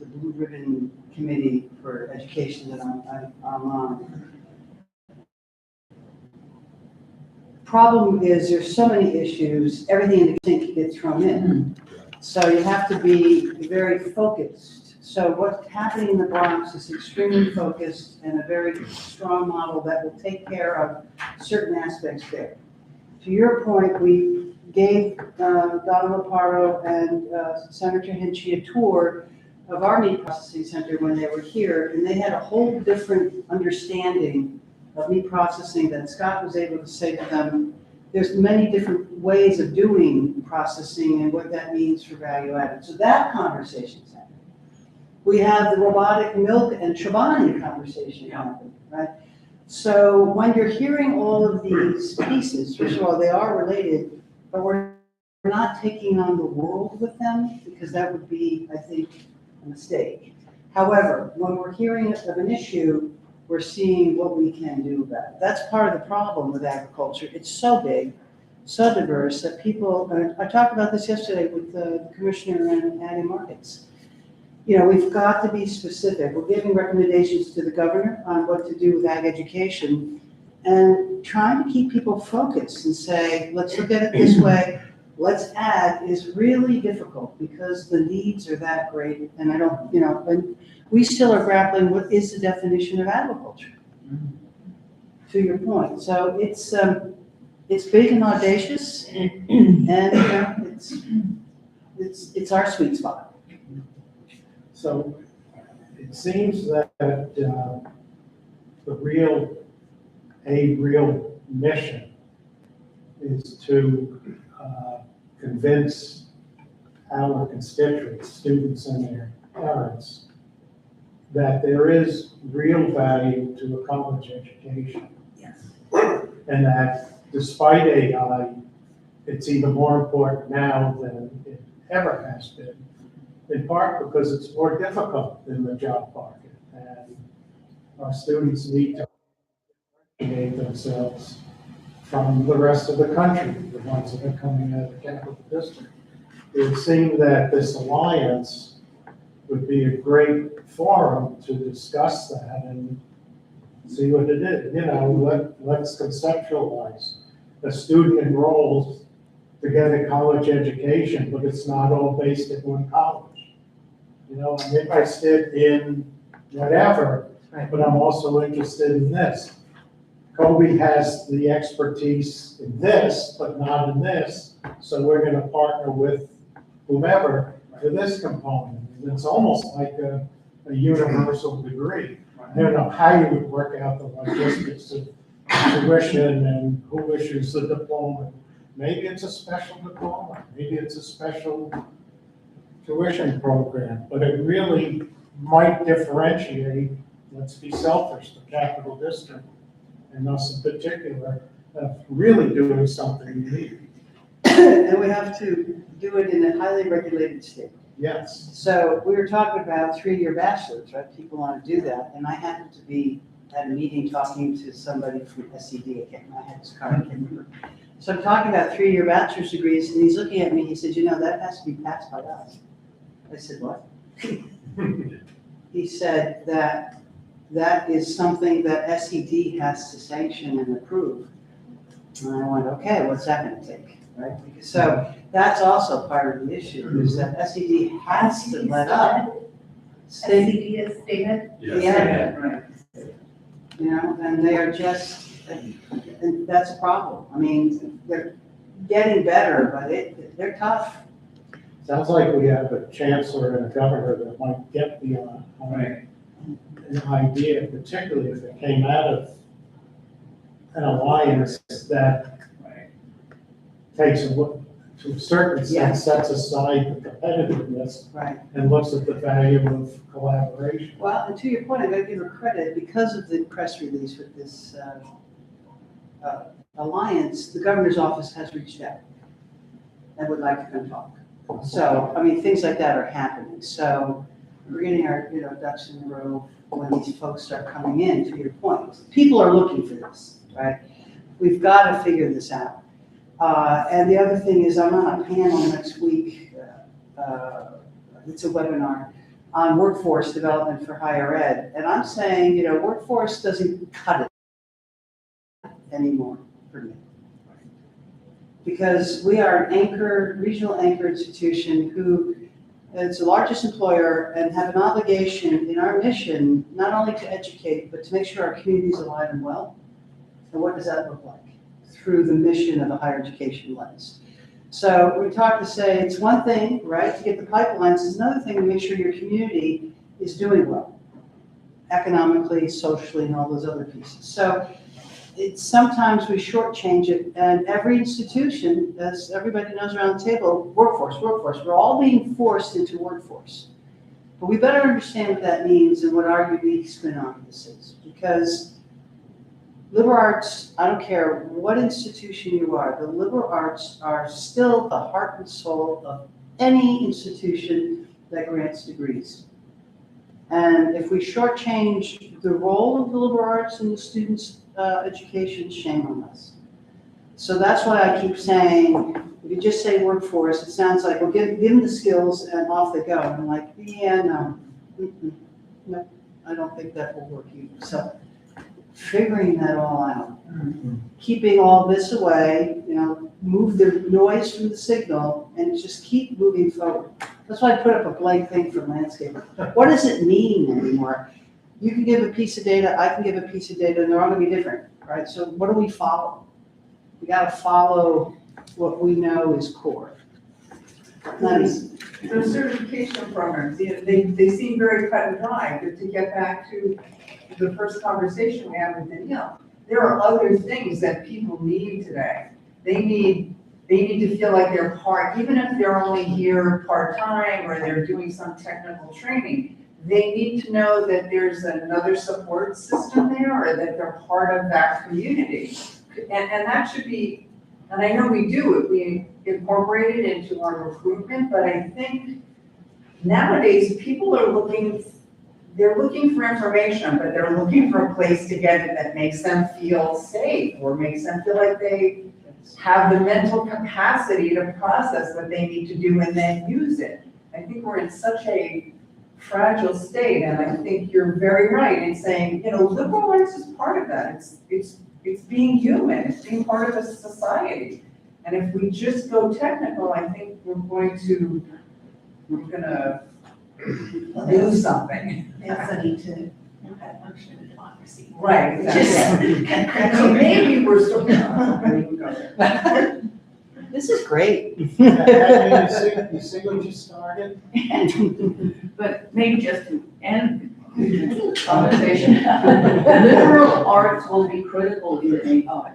Blue Ribbon Committee for Education that I'm on. Problem is, there's so many issues, everything in the sink gets thrown in. So you have to be very focused. So what's happening in the Bronx is extremely focused and a very strong model that will take care of certain aspects there. To your point, we gave Donna Loparo and Senator Hinchy a tour of our meat processing center when they were here, and they had a whole different understanding of meat processing that Scott was able to say to them, there's many different ways of doing processing and what that means for value added. So that conversation's happening. We have the robotic milk and Chobani conversation happening, right? So when you're hearing all of these pieces, first of all, they are related, but we're not taking on the world with them because that would be, I think, a mistake. However, when we're hearing of an issue, we're seeing what we can do about it. That's part of the problem with agriculture. It's so big, so diverse that people, I talked about this yesterday with the commissioner and Addie Markets. You know, we've got to be specific. We're giving recommendations to the governor on what to do with ag education and trying to keep people focused and say, let's look at it this way. Let's add is really difficult because the needs are that great. And I don't, you know, and we still are grappling what is the definition of agriculture, to your point. So it's big and audacious and you know, it's our sweet spot. So it seems that the real mission is to convince our constituents, students and their parents, that there is real value to a college education. Yes. And that despite AI, it's even more important now than it ever has been, in part because it's more difficult in the job market. And our students need to differentiate themselves from the rest of the country, the ones that are coming out of the capital district. It seemed that this alliance would be a great forum to discuss that and see what it is. You know, let's conceptualize. A student enrolls to get a college education, but it's not all based in one college. You know, I'm interested in whatever, but I'm also interested in this. Kobe has the expertise in this, but not in this, so we're gonna partner with whomever for this component. And it's almost like a universal degree. I don't know how you would work out the logistics of tuition and who issues the diploma. Maybe it's a special diploma, maybe it's a special tuition program, but it really might differentiate, let's be selfish, the capital district, and us in particular, really doing something unique. And we have to do it in a highly regulated state. Yes. So we were talking about 3-year bachelors, right? People want to do that, and I happened to be at a meeting talking to somebody from SED, I had his card, I can't remember. So I'm talking about 3-year bachelor's degrees, and he's looking at me, he said, that has to be passed by us. I said, what? He said that is something that SED has to sanction and approve. And I went, okay, what's that gonna take, right? So that's also part of the issue, is that SED has to let up. SED is stated. Yeah, right. And they are just, and that's a problem. I mean, they're getting better, but they're tough. Sounds like we have a chancellor and a governor that might get the, an idea, particularly if it came out of an alliance that takes a look, to a certain extent, sets aside the competitiveness Right. and looks at the value of collaboration. Well, and to your point, I gotta give her credit, because of the press release with this alliance, the governor's office has reached out and would like to come talk. So, I mean, things like that are happening. So we're getting our, ducks in a row when these folks start coming in, to your point. People are looking for this, right? We've got to figure this out. And the other thing is, I'm on a panel next week, it's a webinar on workforce development for higher ed. And I'm saying, workforce doesn't cut it anymore for me. Because we are an regional anchor institution who is the largest employer and have an obligation in our mission, not only to educate, but to make sure our community is alive and well. And what does that look like? Through the mission of the higher education lens. So we talk to say it's one thing, right, to get the pipelines, it's another thing to make sure your community is doing well, economically, socially, and all those other pieces. So it's sometimes we shortchange it, and every institution, as everybody knows around the table, workforce, we're all being forced into workforce. But we better understand what that means and what our unique spin on this is, because liberal arts, I don't care what institution you are, the liberal arts are still the heart and soul of any institution that grants degrees. And if we shortchange the role of the liberal arts in the students' education, shame on us. So that's why I keep saying, if you just say workforce, it sounds like, well, give them the skills and off they go. And I'm like, yeah, no, no, I don't think that will work either. So figuring that all out, keeping all this away, move the noise from the signal and just keep moving forward. That's why I put up a blank thing for landscape. What does it mean anymore? You can give a piece of data, I can give a piece of data, and they're all gonna be different, right? So what do we follow? We gotta follow what we know is core. Nice. Those certification programs, they seem very cut and dry, but to get back to the first conversation we had with Danielle, there are other things that people need today. They need to feel like they're part, even if they're only here part-time or they're doing some technical training, they need to know that there's another support system there or that they're part of that community. And that should be, and I know we do it, we incorporate it into our recruitment, but I think nowadays people are they're looking for information, but they're looking for a place to get it that makes them feel safe or makes them feel like they have the mental capacity to process what they need to do and then use it. I think we're in such a fragile state, and I think you're very right in saying, liberal arts is part of that. It's being human, it's being part of a society. And if we just go technical, I think we're gonna lose something. Yes, I need to that function of democracy. Right, exactly. Just- Maybe we're still, I wouldn't go there. This is great. You see what you started? But maybe just to end the conversation, liberal arts will be critical in AI.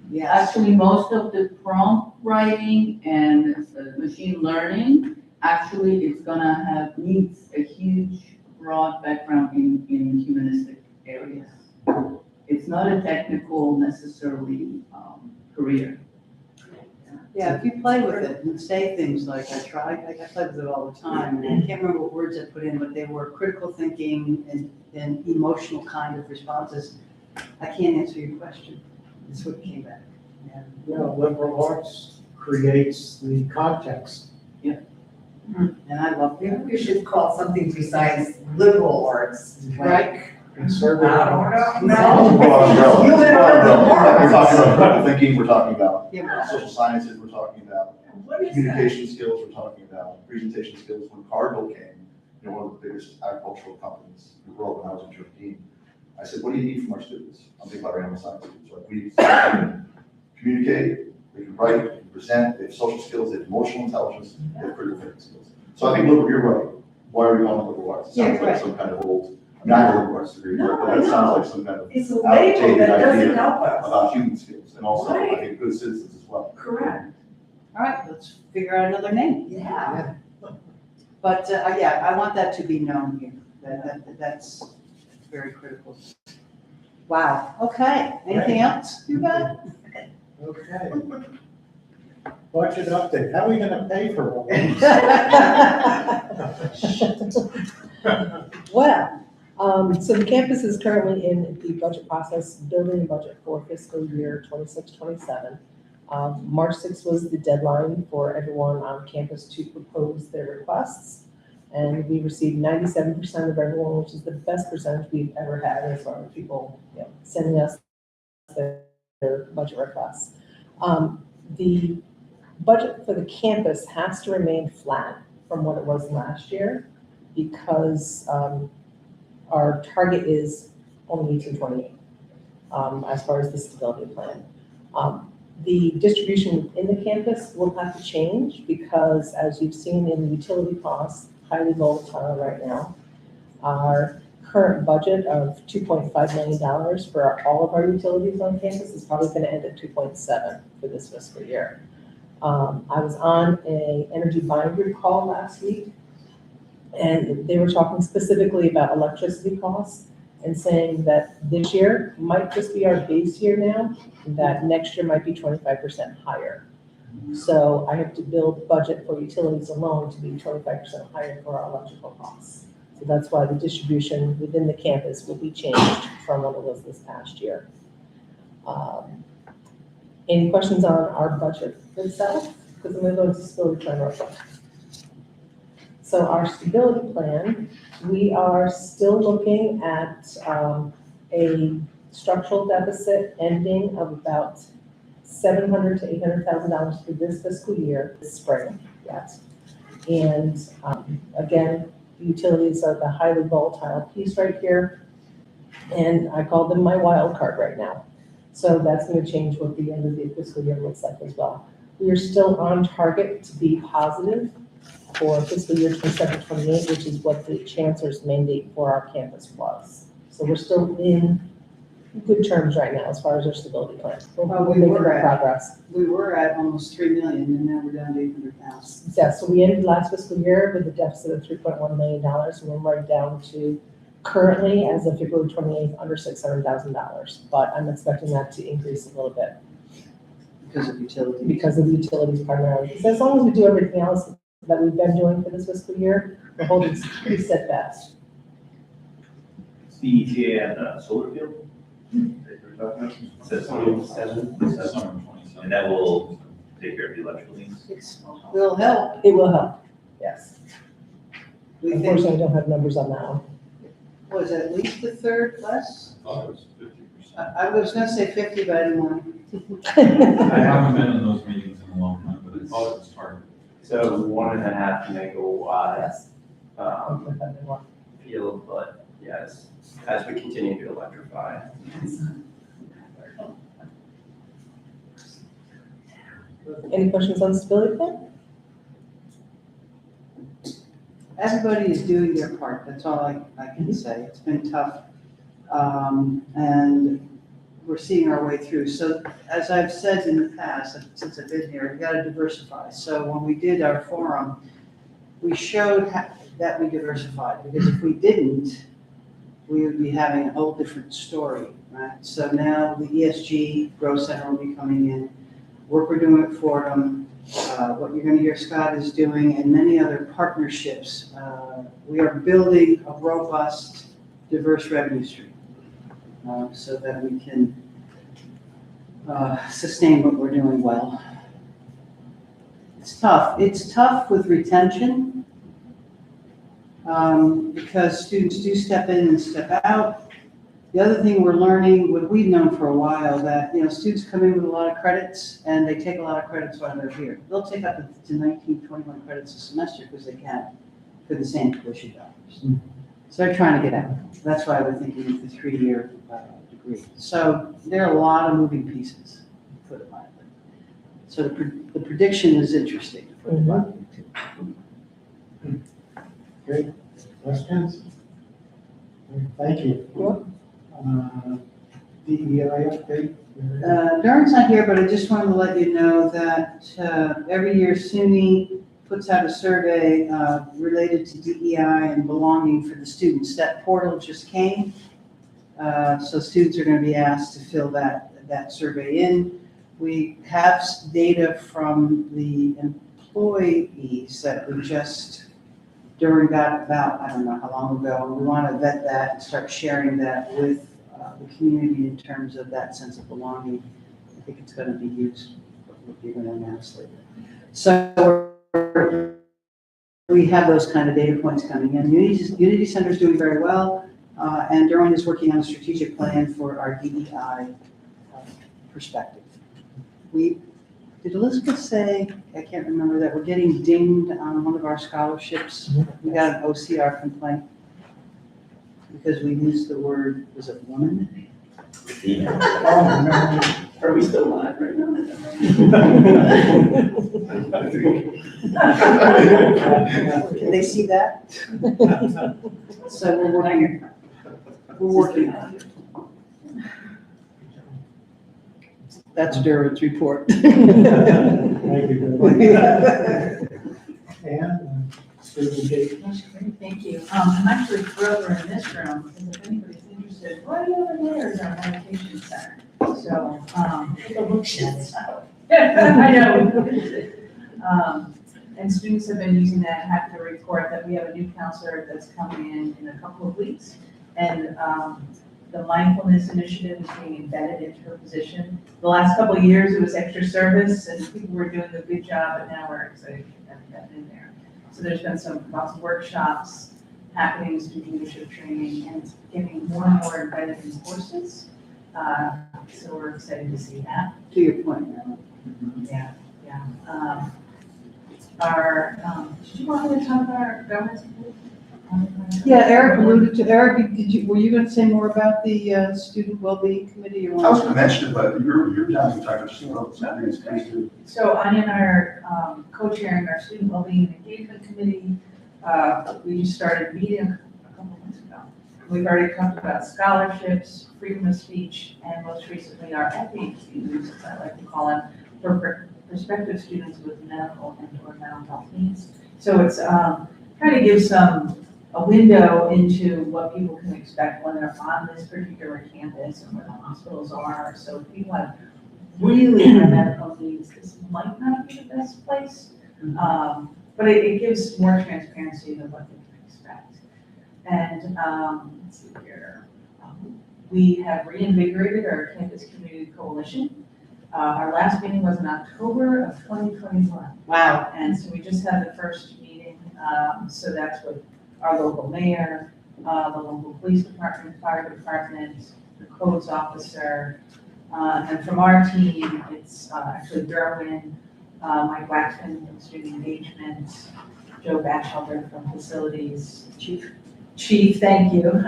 Yes. Actually, most of the prompt writing and machine learning, actually, it's gonna needs a huge, broad background in humanistic areas. It's not a technical necessarily career. Yeah, if you play with it and say things like, I play with it all the time, and I can't remember what words I put in, but they were critical thinking and emotional kind of responses. I can't answer your question. That's what came back. You know, liberal arts creates the context. And I love Maybe that. we should call something besides liberal arts, Right? Conservative. I don't know. Well, No. You live in We're the talking about critical thinking, we're talking about Yeah. social sciences, we're talking about What is that? communication skills, we're talking about presentation skills. When Cardinal came, one of the biggest agricultural companies in the world when I was in 15, I said, what do you need from our students? I'm thinking about our animal science students. Like, we can communicate, they can write, they can present, they have social skills, they have emotional intelligence, they have critical thinking skills. So I think, look, you're right. Why are we calling it liberal arts? It Yeah, sounds like right. some kind of old, I mean, I have a liberal arts degree, No, but that I sounds know. like some kind of It's a label outdated that doesn't idea help us. about human skills and also, I Right. think, good citizens as well. Correct. All right, let's figure out another name. Yeah. But, yeah, I want that to be known here, that's very critical. Wow, okay, anything else you got? Okay. Budget update, how are we gonna pay for all this? Well, so the campus is currently in the budget process, building a budget for fiscal year 26-27. March 6th was the deadline for everyone on campus to propose their requests. And we received 97% of everyone, which is the best percentage we've ever had as far as people, sending us their budget requests. The budget for the campus has to remain flat from what it was last year because our target is only 1828 as far as the stability plan. The distribution within the campus will have to change because, as you've seen in the utility costs, highly volatile right now. Our current budget of $2.5 million for all of our utilities on campus is probably going to end at 2.7 for this fiscal year. I was on an energy buying group call last week, and they were talking specifically about electricity costs and saying that this year might just be our base year now, that next year might be 25% higher. So I have to build budget for utilities alone to be 25% higher for our electrical costs. So that's why the distribution within the campus will be changed from what it was this past year. Any questions on our budget itself? Because I'm going to go into stability plan real quick. So our stability plan, we are still looking at a structural deficit ending of about $700,000 to $800,000 for this fiscal year, this spring, yes. And again, utilities are the highly volatile piece right here. And I call them my wild card right now. So that's going to change what the end of the fiscal year looks like as well. We are still on target to be positive for fiscal year 27-28, which is what the chancellor's mandate for our campus was. So we're still in good terms right now as far as our stability plan. We're making good progress. We were at almost 3 million and now we're down to 800,000. Yeah, so we ended last fiscal year with a deficit of $3.1 million, and we're right down to currently, as of February 28th, under $600,000. But I'm expecting that to increase a little bit. Because of utilities. Because of the utilities primarily. Because as long as we do everything else that we've been doing for this fiscal year, we're holding pretty steadfast. It's the ETA and solar field that you're talking about? It says 27, and that will take care of the electrical needs. Will help. It will help, yes. We think, Unfortunately, I don't have numbers on that one. was at least a third less? I thought it was 50%. I was gonna say 50, but I didn't want to. I haven't been in those meetings in a long time, but I thought it was targeted. So 1.5 megawatt Yes. field, but yes, as we continue to electrify. Any questions on the stability plan? Everybody is doing their part, that's all I can say. It's been tough. And we're seeing our way through. So as I've said in the past, since I've been here, we gotta diversify. So when we did our forum, we showed that we diversified, because if we didn't, we would be having a whole different story, right? So now the ESG Growth Center will be coming in, work we're doing at Fordham, what you're gonna hear Scott is doing, and many other partnerships. We are building a robust, diverse revenue stream, so that we can sustain what we're doing well. It's tough with retention, because students do step in and step out. The other thing we're learning, what we've known for a while, that, students come in with a lot of credits and they take a lot of credits while they're here. They'll take up to 19, 21 credits a semester because they can for the same tuition dollars. So they're trying to get out. That's why we're thinking of the 3-year degree. So there are a lot of moving pieces, to put it mildly. So the prediction is interesting, to put it mildly. Great, questions? Thank you. DEI update? Darren's not here, but I just wanted to let you know that every year SUNY puts out a survey related to DEI and belonging for the students. That portal just came, so students are going to be asked to fill that survey in. We have data from the employees that we just got about, I don't know how long ago, and we want to vet that and start sharing that with the community in terms of that sense of belonging. I think it's going to be used, but we're going to announce later. So we have those kind of data points coming in. Unity Center is doing very well, and Derwin is working on a strategic plan for our DEI perspective. Did Elizabeth say, I can't remember, that we're getting dinged on one of our scholarships? We got an OCR complaint because we used the word, was it woman? Are we still live right now? Can they see that? So we're working on it. That's Darren's report. Thank you. And student engagement? Thank you. I'm actually thrilled we're in this room, because if anybody's interested, right over there is our meditation center. So, take a look at this out. I know. And students have been using that. I have to report that we have a new counselor that's coming in a couple of weeks. And the mindfulness initiative is being embedded into her position. The last couple of years, it was extra service, and people were doing a good job, but now we're excited to get that in there. So there's been lots of workshops happening, student leadership training, and it's getting more and more embedded in courses. So we're excited to see that. To your point, Marilyn. Yeah. Did you want me to talk about our governance? Yeah, Eric alluded to, Eric, were you going to say more about the student well-being committee? I was going to mention it, but you're down to talk just about something. So I'm in our co-chairing our student well-being engagement committee. We just started meeting a couple months ago. We've already talked about scholarships, freedom of speech, and most recently our FE students, as I like to call them, for prospective students with medical and/or mental health needs. So it's trying to give a window into what people can expect when they're on this particular campus and where the hospitals are. So if people have really high medical needs, this might not be the best place. But it gives more transparency than what they can expect. And let's see here. We have reinvigorated our campus community coalition. Our last meeting was in October of 2021. Wow. And so we just had the first meeting. So that's with our local mayor, the local police department, fire department, the codes officer. And from our team, it's actually Derwin, Mike Waxman from student engagement, Joe Batchelder from facilities, Chief, thank you.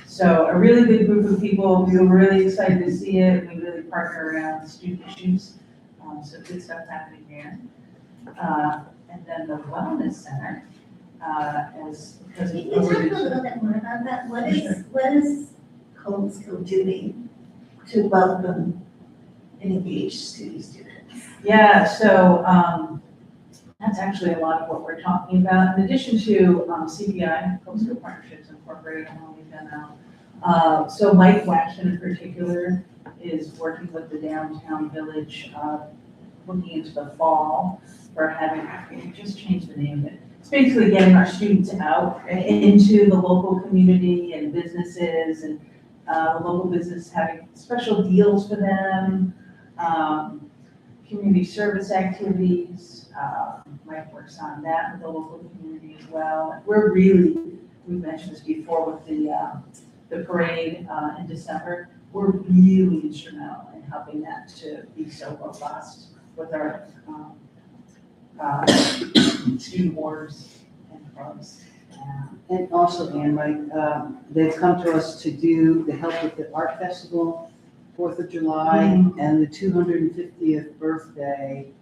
So a really good group of people. We were really excited to see it. We really partner around student issues. So good stuff happening there. And then the Wellness Center, as Can you talk a little bit more about that? What is Cobleskill doing to welcome and engage students? Yeah, so that's actually a lot of what we're talking about. In addition to CPI, Cobleskill Partnerships Incorporated, along we've done now. So Mike Waxman in particular is working with the downtown village, looking into the fall for having, we just changed the name of it. It's basically getting our students out into the local community and businesses, and the local business having special deals for them. Community service activities, Mike works on that with the local community as well. We're really, we've mentioned this before with the parade in December, we're really instrumental in helping that to be so robust with our student boards and clubs. And also, Anne, right, they've come to us to help with the art festival, 4th of July, and the 250th birthday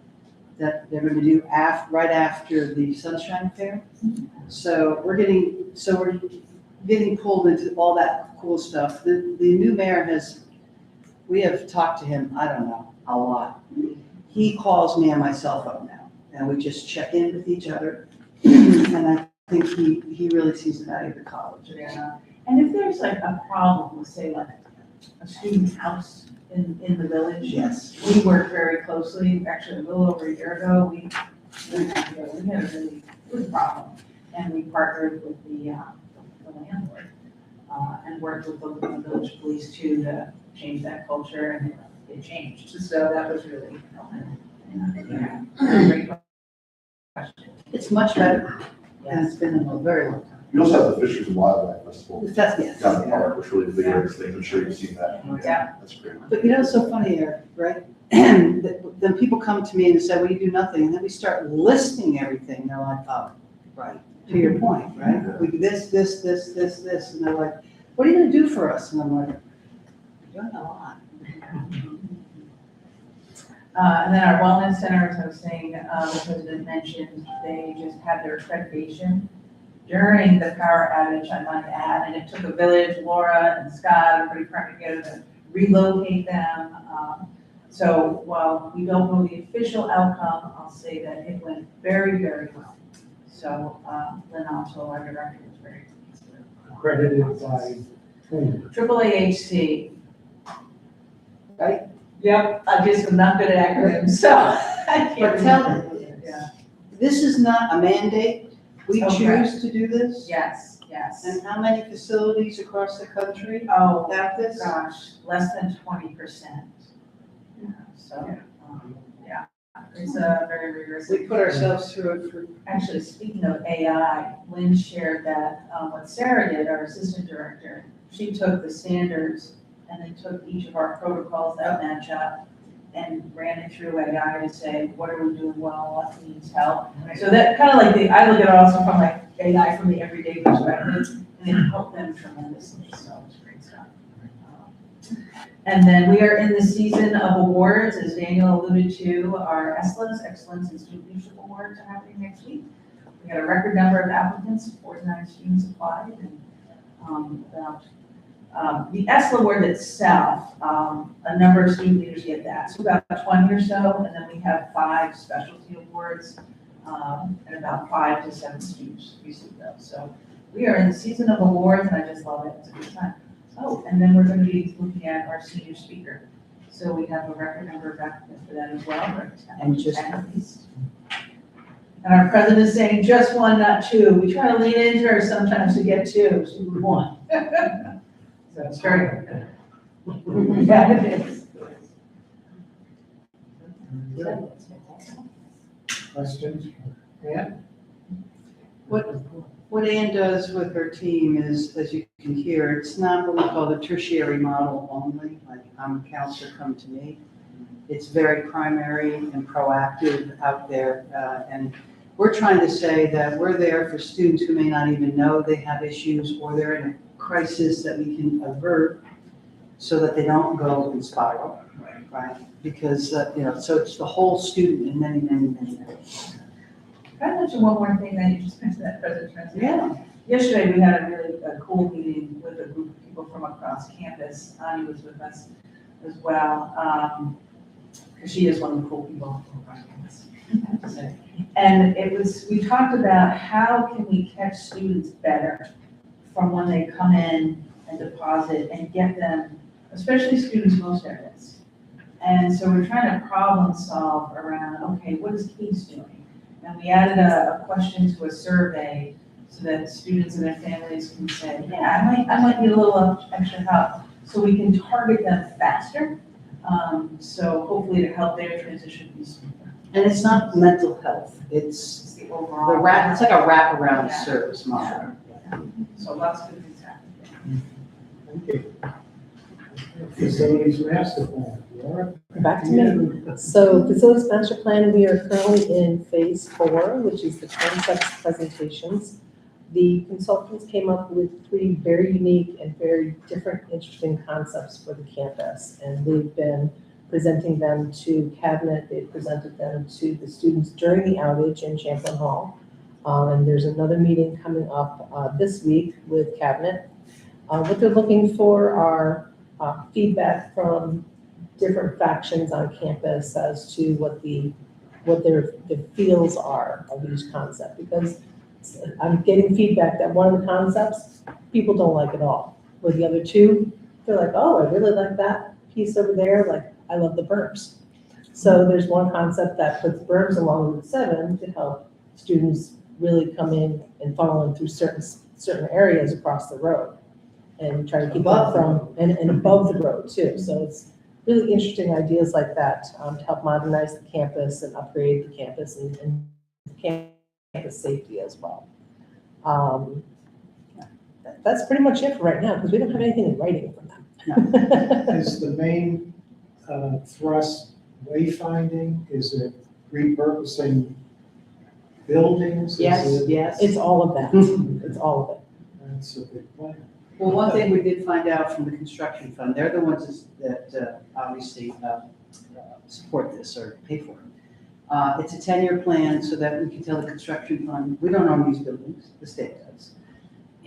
that they're gonna do right after the Sunshine Fair. So we're getting pulled into all that cool stuff. The new mayor we have talked to him, I don't know, a lot. He calls me on my cell phone now, and we just check in with each other. And I think he really sees the value of the college. Yeah. And if there's like a problem with, say, like a student's house in the village. Yes. We work very closely, actually a little over a year ago, we had a really good problem. And we partnered with the landlord, and worked with the village police too to change that culture, and it changed. So that was really, great question. It's much better than it's been in a very long time. We also have the Fisheries and Wildlife Festival That's, yes. down in the park, which really invigorates things. I'm sure you've seen that. Yeah. That's great. But you know, it's so funny, Eric, right? Then people come to me and say, well, you do nothing, and then we start listing everything, they're like, oh, right, to your point, right? We do this, and they're like, what are you gonna do for us? And I'm like, we're doing a lot. And then our wellness center, as I was saying, the president mentioned, they just had their accreditation during the power outage, I might add, and it took a village, Laura and Scott, everybody partnered together to relocate them. So while we don't know the official outcome, I'll say that it went very, very well. So Lynn Otto, our director, was very pleased. Accredited by whom? AAHC. Right? Yep, I just am not good at acronyms, so I can't. But tell remember. them, Yeah. this is not a mandate, we Okay. choose to do this. Yes, yes. And how many facilities across the country Oh, have this? gosh, less than 20%. So, yeah, it's a very rigorous. We put ourselves through it for. Actually, speaking of AI, Lynn shared that what Sarah did, our assistant director, she took the standards and then took each of our protocols that match up and ran it through AI to say, what are we doing well, what needs help? So that kind of like I look at it also from like AI from the everyday perspective, and it helped them tremendously, so it's great stuff. And then we are in the season of awards, as Daniel alluded to, our ESLAs, Excellence in Student Leadership Awards, are happening next week. We had a record number of applicants, 49 students applied, and about the ESLA award itself, a number of student leaders get that, so about 20 or so, and then we have 5 specialty awards, and about 5 to 7 students receive those. So we are in the season of awards, and I just love it, it's a good time. Oh, and then we're going to be looking at our senior speaker. So we have a record number of applicants for that as well, but 10 at least. And our president is saying just 1, not 2. We try to lean into her sometimes to get 2, so we 1. That's very good. Yeah, it is. Questions? Yeah? What Ann does with her team is, as you can hear, it's not what we call the tertiary model only, like I'm a counselor, come to me. It's very primary and proactive out there, and we're trying to say that we're there for students who may not even know they have issues or they're in a crisis that we can avert so that they don't go and spiral, right? Because, so it's the whole student in many, many, many ways. Can I mention one more thing that you just mentioned, that present transit? Yeah. Yesterday, we had a really cool meeting with a group of people from across campus. Ani was with us as well, because she is one of the cool people from across campus, I have to say. And we talked about how can we catch students better from when they come in and deposit and get them, especially students most at risk. And so we're trying to problem solve around, okay, what is Keys doing? And we added a question to a survey so that students and their families can say, yeah, I might need a little extra help. So we can target them faster. So hopefully to help their transition be smoother. And it's not mental health, it's The overall. it's like a wraparound Yeah. service model. So lots of good things happening. Thank you. Facilities master plan, Laura? Back to me. So facilities master plan, we are currently in phase 4, which is the concepts presentations. The consultants came up with 3 very unique and very different, interesting concepts for the campus. And they've been presenting them to cabinet, they've presented them to the students during the outage in Champlain Hall. And there's another meeting coming up this week with cabinet. What they're looking for are feedback from different factions on campus as to what their feels are of each concept, because I'm getting feedback that one of the concepts people don't like at all, where the other 2, they're like, oh, I really like that piece over there, like I love the berms. So there's one concept that puts berms along Route 7 to help students really come in and funnel in through certain areas across the road and try to keep them from, and above the road too. So it's really interesting ideas like that to help modernize the campus and upgrade the campus and campus safety as well. That's pretty much it for right now, because we don't have anything in writing from them. Is the main thrust wayfinding? Is it repurposing buildings? Is Yes, it- yes. It's all of that. It's all of it. That's a big plan. Well, one thing we did find out from the construction fund, they're the ones that obviously support this or pay for it. It's a 10-year plan so that we can tell the construction fund, we don't own these buildings, the state does.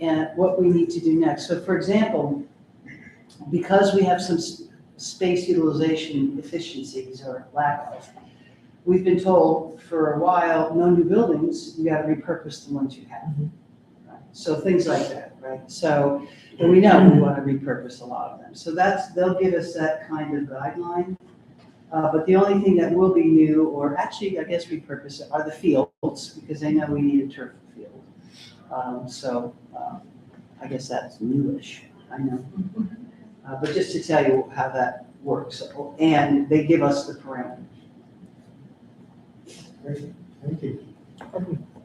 And what we need to do next. So for example, because we have some space utilization efficiencies or lack of, we've been told for a while, no new buildings, you gotta repurpose the ones you have. Right? So things like that, right? So, and we know we wanna repurpose a lot of them. So they'll give us that kind of guideline. But the only thing that will be new, or actually, I guess repurpose, are the fields, because they know we need a turf field. I guess that's newish, I know. But just to tell you how that works, and they give us the parameters. Great, thank you.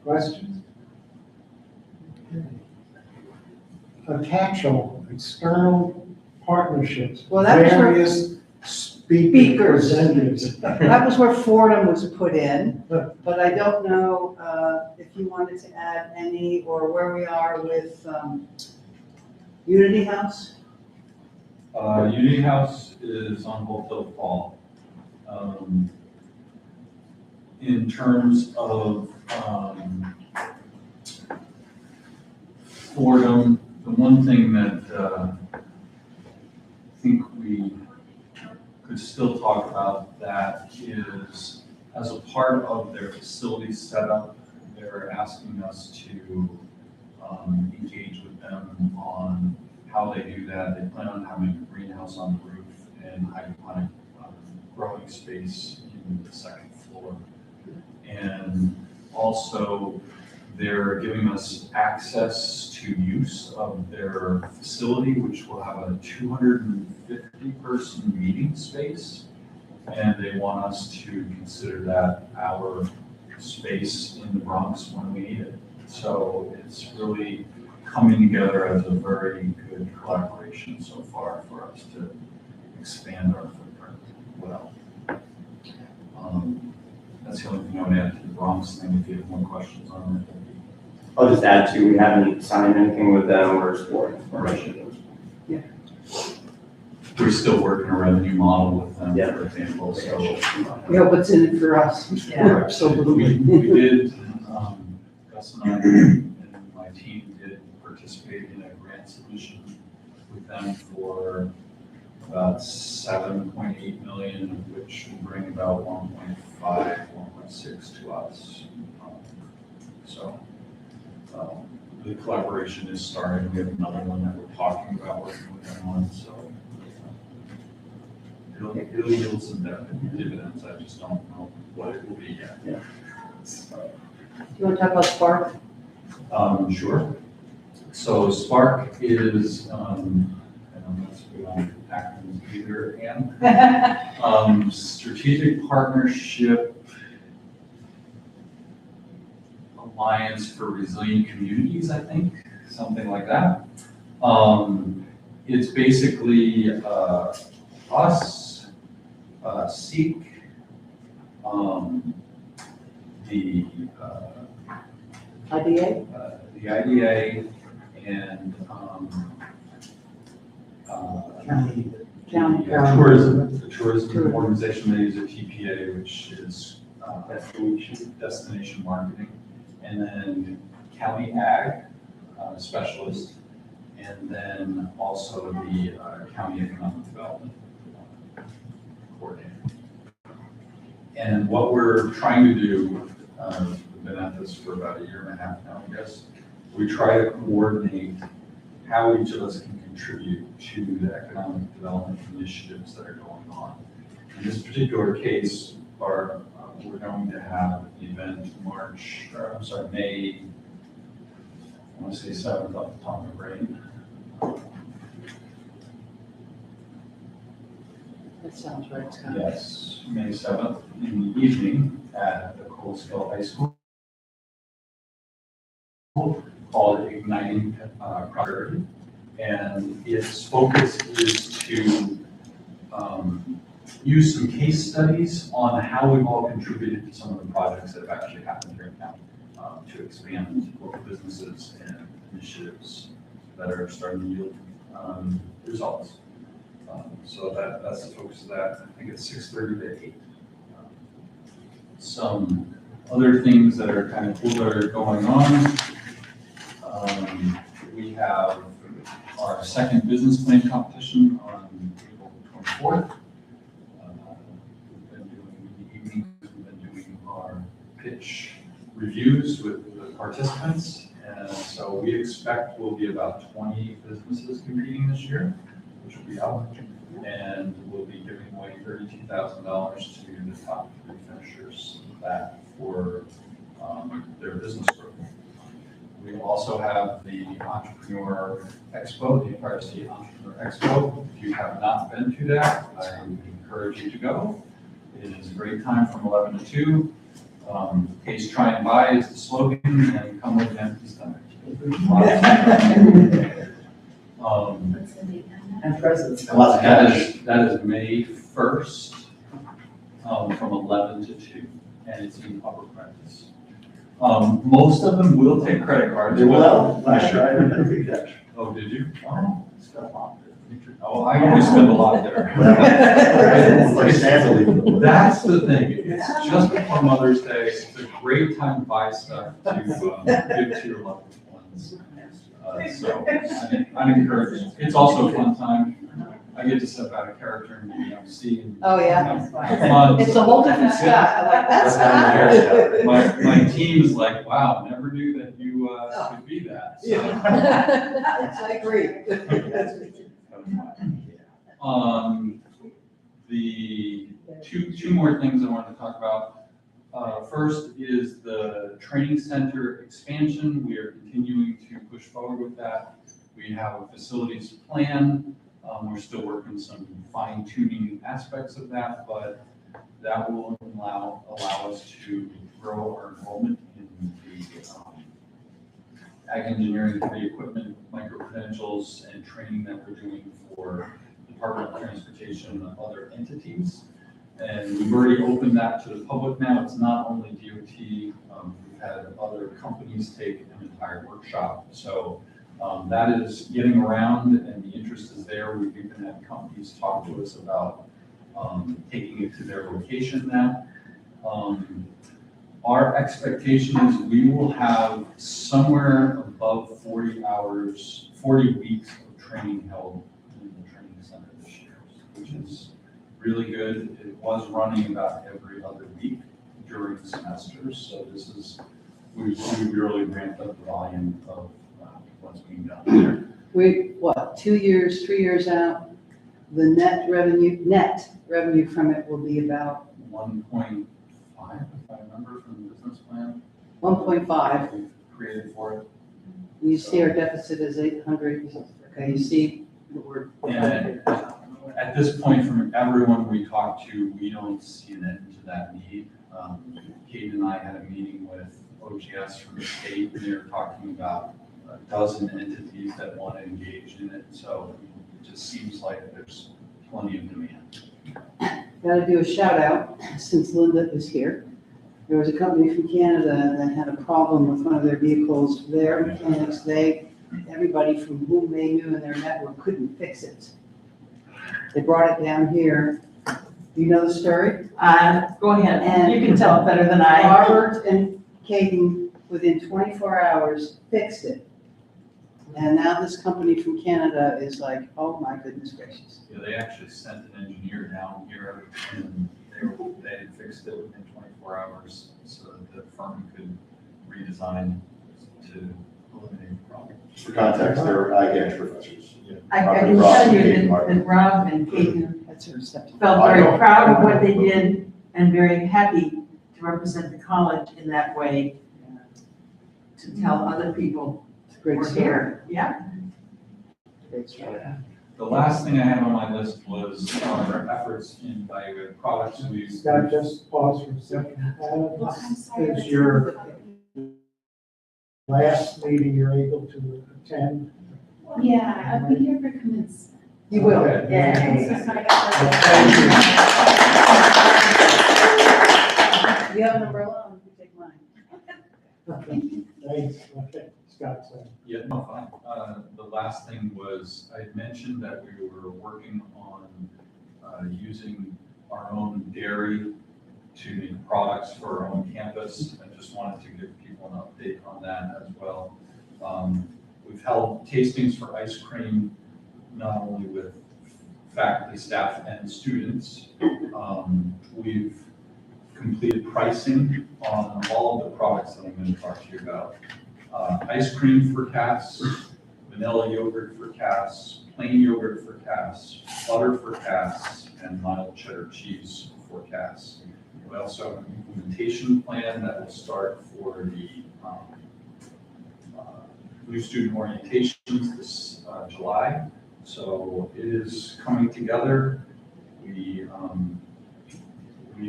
Questions? A catch-all, external partnerships. Well, that was where- Various speakers. Representatives. That was where Fordham was put in, but I don't know if you wanted to add any, or where we are with Unity House? Unity House is on hold till fall. In terms of Fordham, the one thing that I think we could still talk about that is, as a part of their facility setup, they're asking us to engage with them on how they do that. They plan on having a greenhouse on the roof and hydroponic growing space in the 2nd floor. And also, they're giving us access to use of their facility, which will have a 250-person meeting space. And they want us to consider that our space in the Bronx when we need it. So it's really coming together as a very good collaboration so far for us to expand our footprint well. That's the only thing I would add to the Bronx thing, if you have more questions on it. I'll just add to, we haven't signed anything with them or explored information. We're still working a revenue model with them, Yeah. for example, so. We hope it's in it for us. Yeah. We did, Gus and I and my team did participate in a grant submission with them for about 7.8 million, which will bring about 1.5, 1.6 to us. So the collaboration is starting. We have another one that we're talking about working with them on, so it'll yield some dividends. I just don't know what it will be yet. Do you want to talk about Spark? Sure. So Spark is, and I'm not so good on acronyms either, and Strategic Partnership Alliance for Resilient Communities, I think, something like that. It's basically us, Seek, IDA? the IDA, and County. the tourism organization, they use a TPA, which is destination marketing, and then county ag specialist, and then also the county economic development coordinator. And what we're trying to do, we've been at this for about 1.5 years now, I guess. We try to coordinate how each of us can contribute to the economic development initiatives that are going on. In this particular case, we're going to have the event May, I want to say 7th off the top of my brain. That sounds right, Scott. Yes, May 7th in the evening at the Cobleskill High School, called Igniting Prosperity. And its focus is to use some case studies on how we've all contributed to some of the projects that have actually happened here in town to expand local businesses and initiatives that are starting to yield results. So that's the focus of that. I think it's 6:30 to 8. Some other things that are kind of cool that are going on. We have our second business plan competition on April 24th. We've been doing the evenings, we've been doing our pitch reviews with the participants. And so we expect we'll be about 20 businesses competing this year, which will be out. And we'll be giving away $32,000 to the top 3 finishers of that for their business growth. We also have the Entrepreneur Expo, the Empire State Entrepreneur Expo. If you have not been to that, I encourage you to go. It is a great time from 11 to 2. Pace, try and buy is the slogan, and come with an empty stomach. And presents. That is May 1st, from 11 to 2, and it's in Upper Prentice. Most of them will take credit cards. Well, last year I didn't read that. Oh, did you? Oh, it's got a lot there. Oh, I always spend a lot there. Like Santa leaving. That's the thing, it's just before Mother's Day, it's a great time to buy stuff to give to your loved ones. So I'm encouraged. It's also a fun time. I get to step out of character and see. And Oh, yeah. have fun. It's a whole different Scott. I'm like, that's Scott. My team is like, wow, never knew that you could be that. So. I agree. The two more things I wanted to talk about. First is the training center expansion. We are continuing to push forward with that. We have a facilities plan. We're still working some fine tuning aspects of that, but that will allow us to grow our enrollment in the ag engineering, heavy equipment, micro credentials, and training that we're doing for Department of Transportation and other entities. And we've already opened that to the public now. It's not only DOT. We've had other companies take an entire workshop. So that is getting around and the interest is there. We've even had companies talk to us about taking it to their location now. Our expectation is we will have somewhere above 40 hours, 40 weeks of training held in the training center this year, which is really good. It was running about every other week during the semesters, so this is, we've really ramped up the volume of what's being done there. We, what, 2 years, 3 years out, the net revenue from it will be about 1.5, if I remember from the business plan. 1.5. We've created for it. You see our deficit is 800, okay, you see we're. And at this point, from everyone we talked to, we don't see an end to that need. Kate and I had a meeting with OGS from the state, and they were talking about a dozen entities that want to engage in it. So it just seems like there's plenty of demand. Got to do a shout out, since Linda is here. There was a company from Canada that had a problem with one of their vehicles. Their mechanics, everybody from whom they knew in their network couldn't fix it. They brought it down here. You know the story? Go ahead, And you can tell it better than I. Robert and Caden, within 24 hours, fixed it. And now this company from Canada is like, oh my goodness gracious. Yeah, they actually sent an engineer down here and they had fixed it within 24 hours so that the firm could redesign to eliminate the problem. For context, they're IGANS professors. I can tell you that Rob and Caitlin That's her reception. felt very proud of what they did and very happy to represent the college in that way, to tell other people It's a great we're story. here. Yeah. Great story. The last thing I had on my list was our efforts in value-added products. Scott, just pause for a second. Is your last meeting you're able to attend? Yeah, I'll be here for commencement. You will. Okay. You have an umbrella, you can take mine. Thanks, okay, Scott said. Yeah, no, fine. The last thing was, I had mentioned that we were working on using our own dairy to make products for our own campus. I just wanted to give people an update on that as well. We've held tastings for ice cream, not only with faculty, staff, and students. We've completed pricing on all of the products that I'm going to talk to you about. Ice cream for Cass, vanilla yogurt for Cass, plain yogurt for Cass, butter for Cass, and mild cheddar cheese for Cass. We also have an implementation plan that will start for the new student orientations this July. So it is coming together. We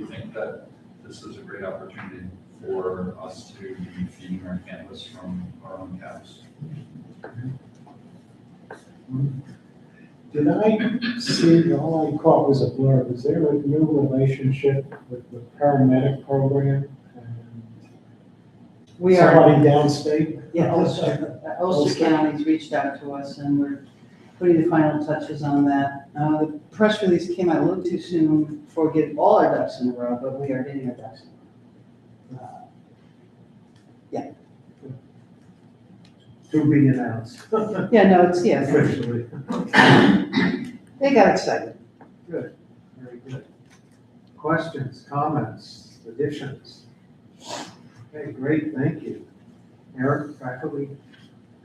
think that this is a great opportunity for us to be feeding our campus from our own cows. Did I see, all I caught was a blurb, is there a new relationship with the paramedic program? We are, Somebody downstate? yeah, Ulster County's reached out to us and we're putting the final touches on that. The press release came out a little too soon for getting all our ducks in a row, but we are getting our ducks in a row. Yeah. To be announced. Yeah, no, it's, yeah. Officially. They got excited. Good, very good. Questions, comments, additions? Okay, great, thank you. Eric, faculty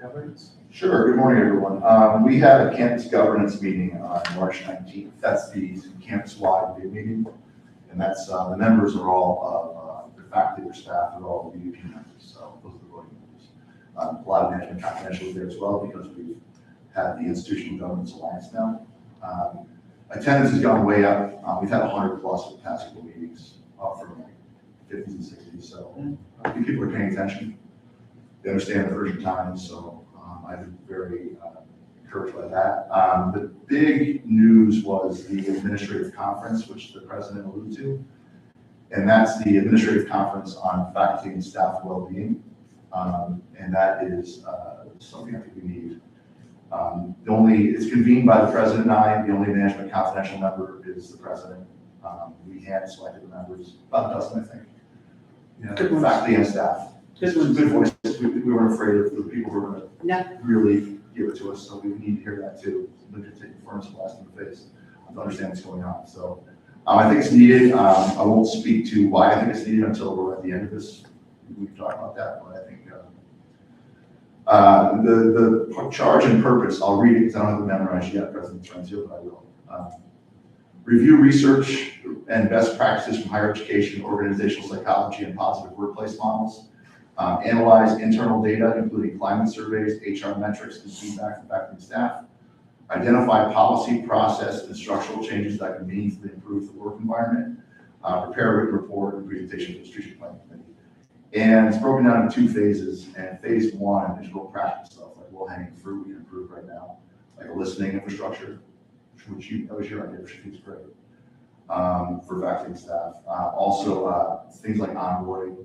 governance? Sure, good morning, everyone. We had a campus governance meeting on March 19th. That's the campus-wide big meeting. And that's, the members are all, the faculty or staff are all UP members, so those are the voting members. A lot of management confidential there as well because we've had the Institutional Governance Alliance now. Attendance has gone way up. We've had 100 plus for the past couple meetings, up from 50s and 60s. So I think people are paying attention. They understand the urgent times. So I've been very encouraged by that. The big news was the administrative conference, which the president alluded to. And that's the administrative conference on faculty and staff well-being. And that is something I think we need. It's convened by the president and I. The only management confidential member is the president. We hand selected the members, about a dozen, I think. Good ones. Faculty and staff. Good ones. Good voices. We weren't afraid of the people who were going Yeah. to really give it to us, so we need to hear that too. Look at taking firms blast in the face to understand what's going on. So I think it's needed. I won't speak to why I think it's needed until we're at the end of this. We can talk about that, but I think the charge and purpose, I'll read it because I don't have it memorized yet, President Trenzio, but I will. Review research and best practices from higher education, organizational psychology, and positive workplace models. Analyze internal data, including climate surveys, HR metrics, and feedback from faculty and staff. Identify policy, process, and structural changes that can meaningfully improve the work environment. Prepare a written report and presentation to the strategic planning committee. And it's broken down into 2 phases. And phase 1 is real practical stuff, like low-hanging fruit we can improve right now, like a listening infrastructure, which that was your idea, which I think is great, for faculty and staff. Also, things like onboarding.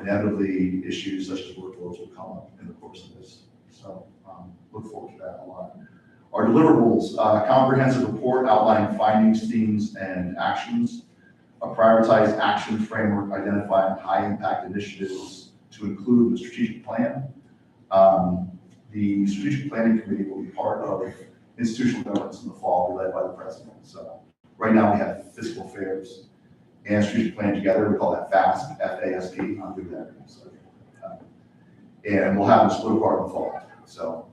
Inevitably, issues such as workloads will come up in the course of this. So look forward to that a lot. Our deliverables, comprehensive report outlining findings, themes, and actions. A prioritized action framework identifying high impact initiatives to include in the strategic plan. The strategic planning committee will be part of institutional governance in the fall, led by the president. So right now we have fiscal affairs and strategic plan together. We call that FAST, F-A-S-T. I'll do that. So, and we'll have them split apart in the fall. So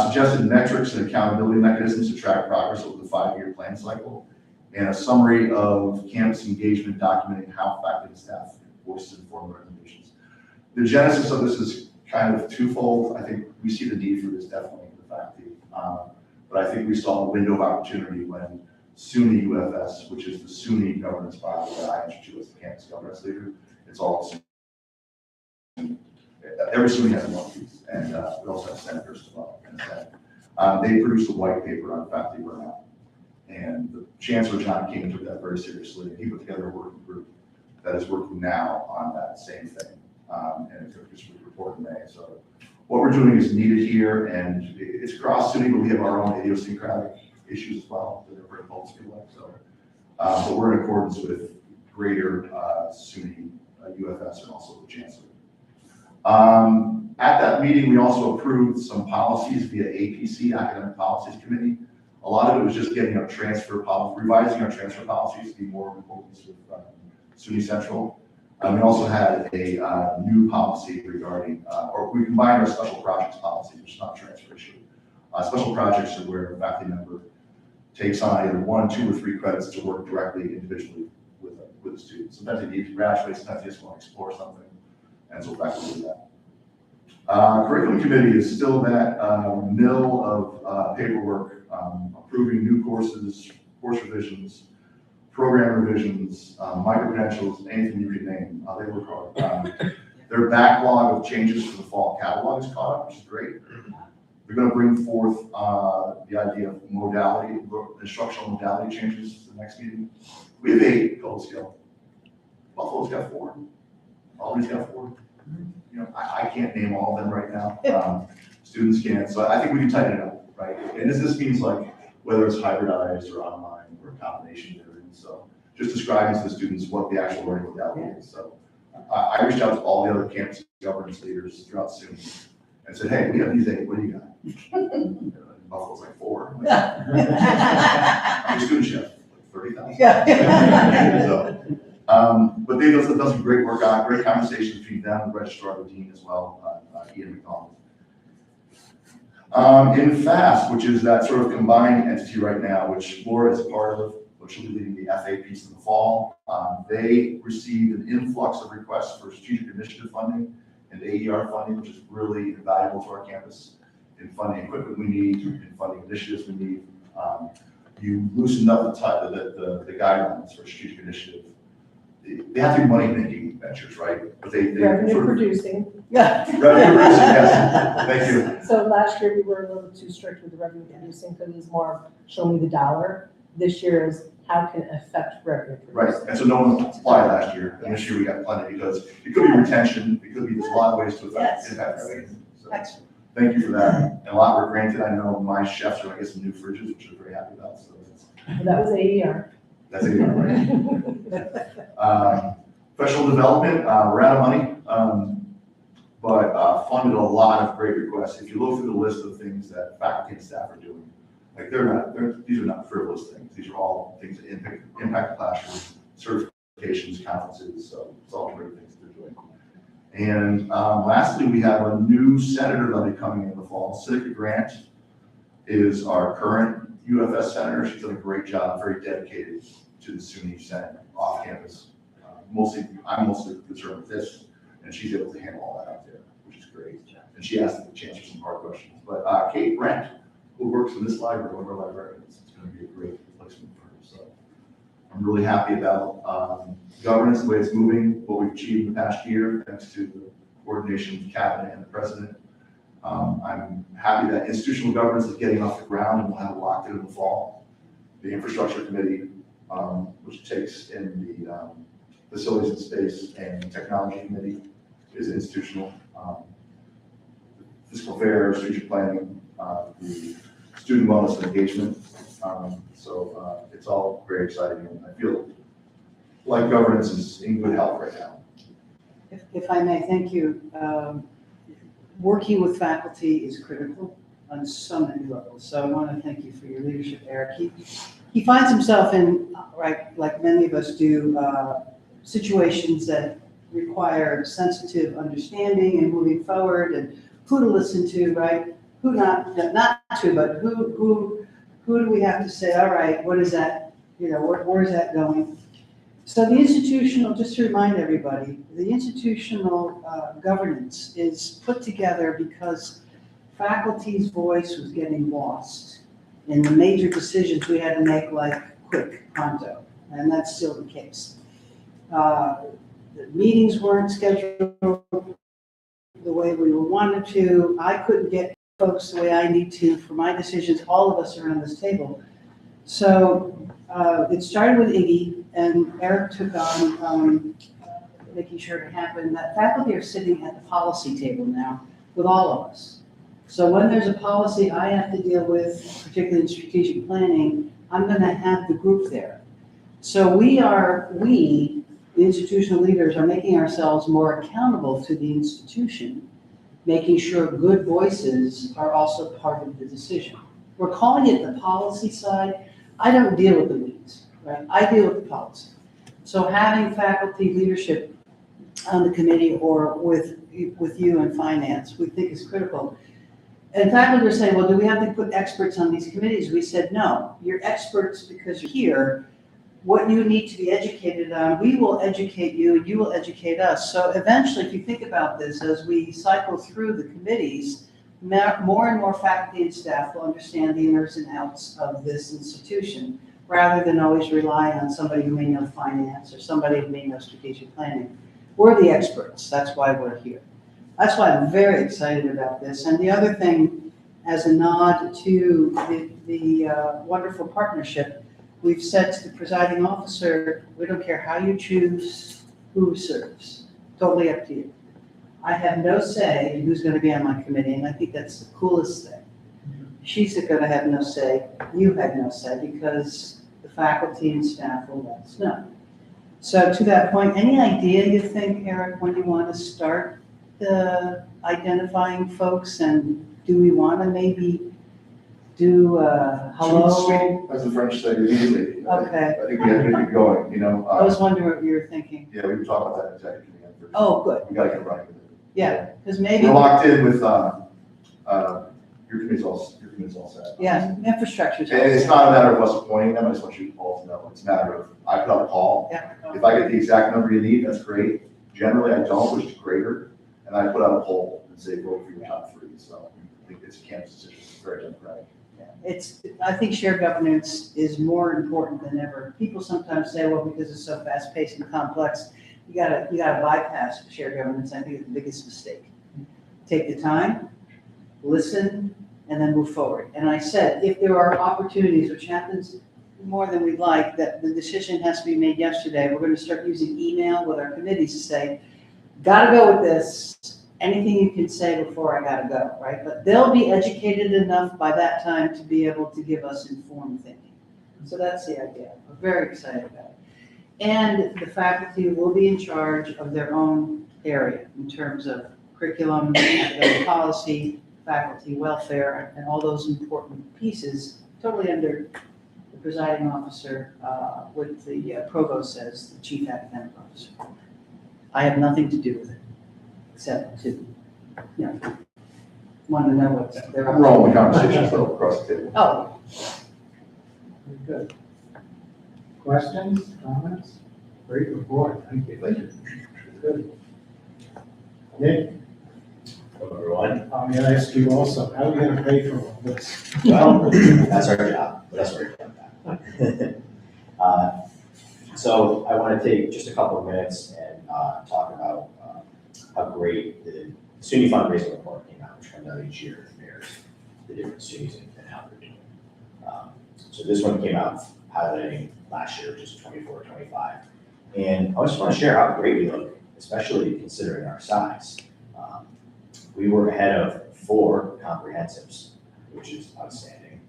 suggested metrics and accountability mechanisms to track progress over the 5-year plan cycle, and a summary of campus engagement documenting how faculty and staff voices inform recommendations. The genesis of this is kind of twofold. I think we see the need for this definitely in the faculty, but I think we saw a window of opportunity when SUNY UFS, which is the SUNY governance body that I introduced as the campus governance leader, it's all SUNY. Every SUNY has one piece, and we also have senators as well in the Senate. They produced a white paper on faculty burnout, and the Chancellor John King took that very seriously, and he put together a working group that is working now on that same thing, and it took this report in May. So what we're doing is needed here, and it's across SUNY, but we have our own idiosyncratic issues as well that are very Cobleskill. So, but we're in accordance with greater SUNY UFS and also the Chancellor. At that meeting, we also approved some policies via APC, Academic Policies Committee. A lot of it was just getting our transfer policy, revising our transfer policies to be more in accordance with SUNY Central. We also had a new policy regarding, or we combined our special projects policy, which is not a transfer issue. Special projects are where a faculty member takes on either 1, 2, or 3 credits to work directly individually with a student. Sometimes they need to graduate, sometimes they just want to explore something, and so faculty do that. Curriculum committee is still that mill of paperwork, approving new courses, course revisions, program revisions, micro-credentials, anything you could name. They work hard. Their backlog of changes for the fall catalog is caught up, which is great. They're going to bring forth the idea of modality, instructional modality changes to the next meeting. We have 8 Cobleskill. Buffalo's got 4. Albany's got 4. You know, I can't name all of them right now. Students can, so I think we can tighten it up, right? And this means like whether it's hybridized or online or a combination therein. So just describing to the students what the actual learning modality is. So I reached out to all the other campus governance leaders throughout SUNY and said, hey, we have these 8, what do you got? Buffalo's like 4. How many students you have? Like 30,000. So, but they done some great work on great conversations between them, the registrar, the dean as well, Ian McDonald. In FAST, which is that sort of combined entity right now, which Laura is part of, which will be leading the FA piece in the fall. They received an influx of requests for strategic initiative funding and AER funding, which is really invaluable to our campus in funding equipment we need, in funding initiatives we need. You loosened up the guidelines for strategic initiative they have to be money-making ventures, right? But they Revenue sort of. producing. Revenue producing, yes, thank you. So last year we were a little too strict with the revenue producing because it was more show me the dollar. This year is how can it affect revenue Right, producing? and so no one applied last year, and this year we got plenty, because it could be retention, it could be, there's a lot of ways to Yes. impact revenue. So, Excellent. thank you for that, and a lot were granted, I know my chefs are gonna get some new fridges, which I'm very happy about, so That was AER. that's it, right? Professional development, we're out of money, but funded a lot of great requests. If you look through the list of things that faculty and staff are doing, like these are not frivolous things. These are all things that impact the classroom, certifications, conferences, so it's all great things they're doing. And lastly, we have a new senator that'll be coming in the fall. Sitka Grant is our current UFS senator. She's done a great job, very dedicated to the SUNY Senate off campus. I'm mostly concerned with this, and she's able to handle all that out there, which is great. And she asked the chance for some hard questions. But Kate Brent, who works in this library, one of our librarians, it's going to be a great replacement for her. So I'm really happy about governance, the way it's moving, what we've achieved in the past year, thanks to the coordination of the cabinet and the president. I'm happy that institutional governance is getting off the ground and we'll have it locked in the fall. The infrastructure committee, which takes in the facilities and space and technology committee, is institutional. Fiscal affairs, strategic planning, the student wellness and engagement. So it's all very exciting, and I feel like governance is in good health right now. If I may, thank you. Working with faculty is critical on so many levels. So I want to thank you for your leadership, Eric. He finds himself in, right, like many of us do, situations that require sensitive understanding and moving forward, and who to listen to, right? Who not to, but who do we have to say, all right, what is that, where is that going? So the institutional, just to remind everybody, the institutional governance is put together because faculty's voice was getting lost in the major decisions we had to make, like quick, pronto, and that's still the case. The meetings weren't scheduled the way we wanted to. I couldn't get folks the way I need to for my decisions, all of us around this table. So it started with Iggy, and Eric took on making sure it happened. That faculty are sitting at the policy table now with all of us. So when there's a policy I have to deal with, particularly in strategic planning, I'm going to have the group there. So the institutional leaders, are making ourselves more accountable to the institution, making sure good voices are also part of the decision. We're calling it the policy side. I don't deal with the weeds, right? I deal with the policy. So having faculty leadership on the committee or with you in finance, we think is critical. And faculty were saying, well, do we have to put experts on these committees? We said, no, you're experts because you're here. What you need to be educated on, we will educate you, and you will educate us. So eventually, if you think about this, as we cycle through the committees, more and more faculty and staff will understand the inners and outs of this institution, rather than always rely on somebody who may know finance or somebody who may know strategic planning. We're the experts, that's why we're here. That's why I'm very excited about this. And the other thing, as a nod to the wonderful partnership, we've said to the presiding officer, we don't care how you choose who serves, totally up to you. I have no say in who's going to be on my committee, and I think that's the coolest thing. She's going to have no say, you have no say, because the faculty and staff will let us know. So to that point, any idea you think, Eric, when you want to start identifying folks, and do we want to maybe do hello? Sweet, as the French say, immediately. Okay. I think we have to get it going, I was wondering what you were thinking. Yeah, we were talking about that in executive committee. Oh, good. We gotta get running with it. Yeah, because maybe. We're locked in with, your committee's all set. Yeah, infrastructure's. And it's not a matter of us appointing them, I just want you all to know, it's a matter of, I put out a call. Yeah. If I get the exact number you need, that's great. Generally, I don't, which is greater, and I put out a poll and say, vote for your top three, so I think it's a campus decision, it's very democratic. I think shared governance is more important than ever. People sometimes say, well, because it's so fast-paced and complex, you gotta bypass shared governance. I think it's the biggest mistake. Take the time, listen, and then move forward. And I said, if there are opportunities, which happens more than we'd like, that the decision has to be made yesterday, we're gonna start using email with our committees to say, gotta go with this. Anything you can say before I gotta go, right? But they'll be educated enough by that time to be able to give us informed thinking. So that's the idea. We're very excited about it. And the faculty will be in charge of their own area in terms of curriculum, academic policy, faculty welfare, and all those important pieces, totally under the presiding officer, what the provost says, the chief academic officer. I have nothing to do with it, except to, want to know what they're up to. We're all in the conversations though, across the table. Oh, Very good. Questions, comments? Great report, thank you. Thank you. Good. Nick, Hello, everyone. I'm gonna ask you also, how are you gonna pay for all this? Well, that's our job, but that's where we're going. So I want to take just a couple of minutes and talk about how great the SUNY fundraising report came out, which comes out each year and compares the different SUNYs and how they're doing. So this one came out highlighting last year, which is 24-25. And I just want to share how great we look, especially considering our size. We were ahead of 4 comprehensives, which is outstanding.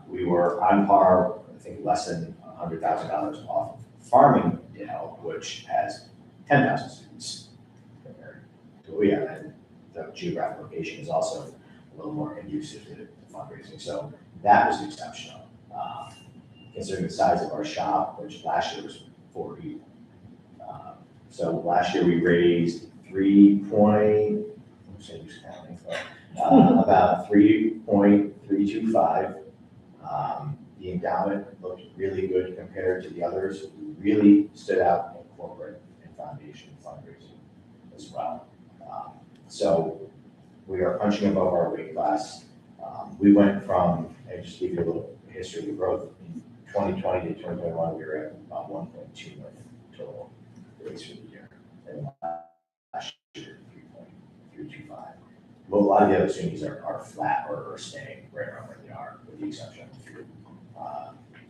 We were on par, I think, less than $100,000 off of Farmingdale, which has 10,000 students compared to what we have. And the geographic location is also a little more conducive to fundraising. So that was exceptional. Considering the size of our shop, which last year was 40. So last year we raised about 3.325. The endowment looked really good compared to the others. We really stood out in corporate and foundation fundraising as well. So we are punching above our weight class. We went from, I just give you a little history of the growth. In 2020 to 2021, we were at about 1.2 million total raised for the year. And last year, 3.325. Well, a lot of the other SUNYs are flat or staying right around where they are, with the exception of a few.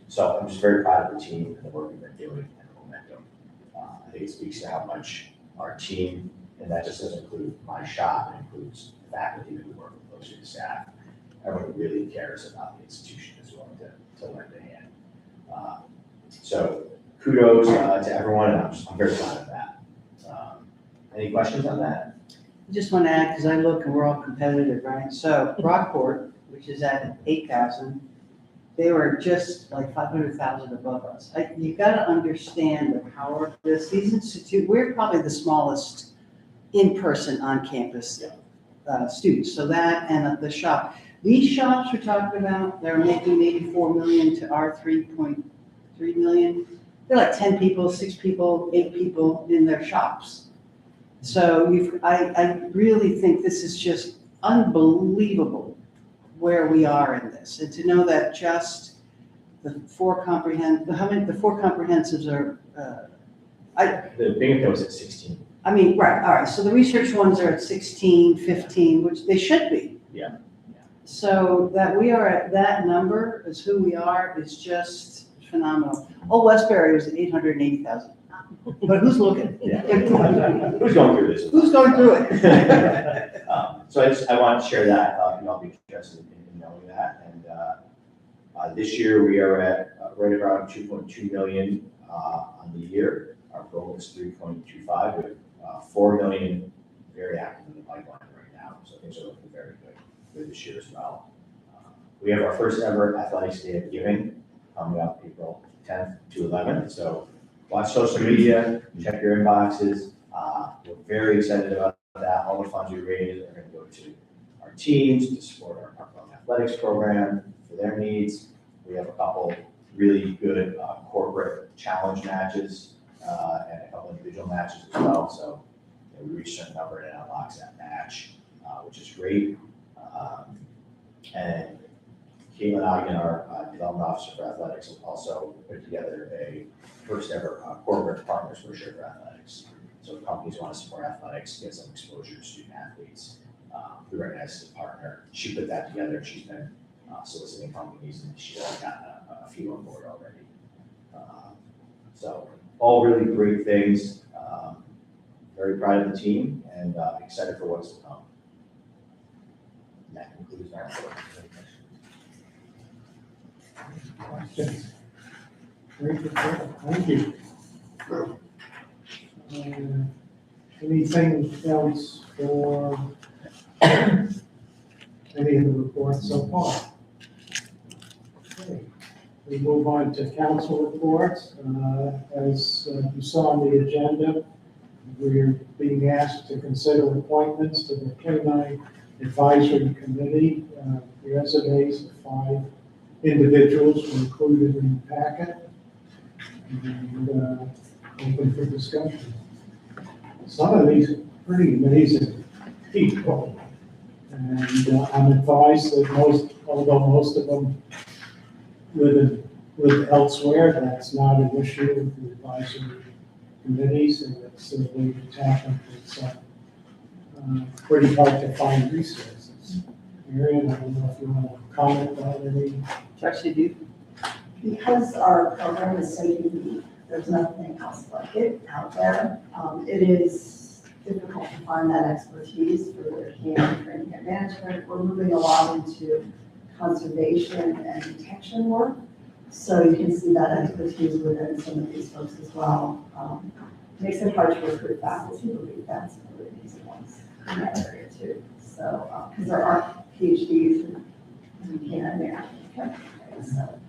So I'm just very proud of the team and the work we've been doing and the momentum. I think it speaks to how much our team, and that just doesn't include my shop, it includes the faculty that we work with, closely the staff. Everyone really cares about the institution as well to lend a hand. So kudos to everyone, and I'm very proud of that. Any questions on that? I just want to add, because I look and we're all competitive, right? So Rockport, which is at 8,000, they were just like 500,000 above us. You got to understand the power of this. These institutes, we're probably the smallest in-person on-campus students. So that and the shop. These shops we're talking about, they're making maybe 4 million to our 3.3 million. They're like 10 people, 6 people, 8 people in their shops. So I really think this is just unbelievable where we are in this. And to know that just the 4 comprehensives are, The Binghamton was at 16. I mean, right, all right, so the research ones are at 16, 15, which they should be. Yeah. So that we are at that number is who we are is just phenomenal. Old Westbury was at 880,000. But who's looking? Yeah. Who's going through this? Who's going through it? So I want to share that. I thought you all be interested in knowing that. And this year we are at right around 2.2 million on the year. Our goal is 3.25 with 4 million very active in the pipeline right now. So things are looking very good for this year as well. We have our first ever Athletics Day of Giving coming up April 10th to 11th. So watch social media, check your inboxes. We're very excited about that. All the funds we raise are going to go to our teams to support our athletics program for their needs. We have a couple really good corporate challenge matches and a couple individual matches as well. So we reach a certain number and it unlocks that match, which is great. And Caitlin Ogden, our development officer for athletics, also put together a first ever corporate partners brochure for athletics. So if companies want to support athletics, get some exposure to student athletes, we recognize as a partner. She put that together. She's been soliciting companies, and she's already gotten a few on board already. So all really great things. Very proud of the team and excited for what's to come. And that concludes my report. Questions? Very good, thank you. Anything else for any of the reports so far? Okay. We move on to council reports. As you saw on the agenda, we're being asked to consider appointments to the K-9 Advisory Committee. Resumes of 5 individuals were included in the packet and open for discussion. Some of these are pretty amazing people. And I'm advised that although most of them live elsewhere, that's not an issue with the advisory committees, and it's a way to tap into it's pretty hard to find resources. Marion, I don't know if you want to comment on any. Actually, do. Because our program is so unique, there's nothing else like it out there. It is difficult to find that expertise for the CAM training and management. We're moving a lot into conservation and detection work. So you can see that expertise within some of these folks as well. Makes it hard to recruit faculty, but we've found some really amazing ones in that area too. So, because there aren't PhDs in CAM management. So,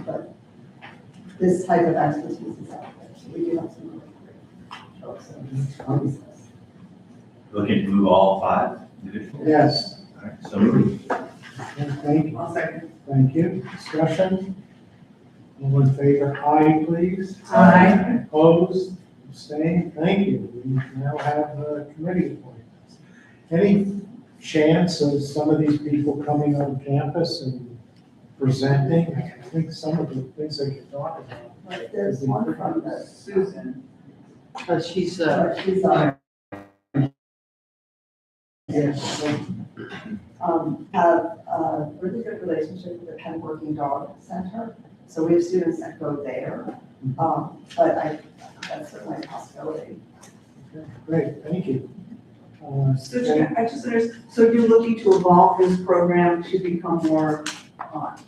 but this type of expertise is out there, so we do have some really great folks in this. Looking to move all 5 individuals? Yes. All right, so moved. Thank you. I'll second. Thank you. Discussion? All in favor, aye, please. Aye. Opposed, abstained, thank you. We now have committee appointments. Any chance of some of these people coming on campus and presenting? I think some of the things they could talk about. Right, there's one from the Susan. She's, she's our have a really good relationship with the Penn Working Dog Center. So we have students that go there, but that's certainly a possibility. Okay, great, thank you. So I just understand, so you're looking to evolve this program to become more,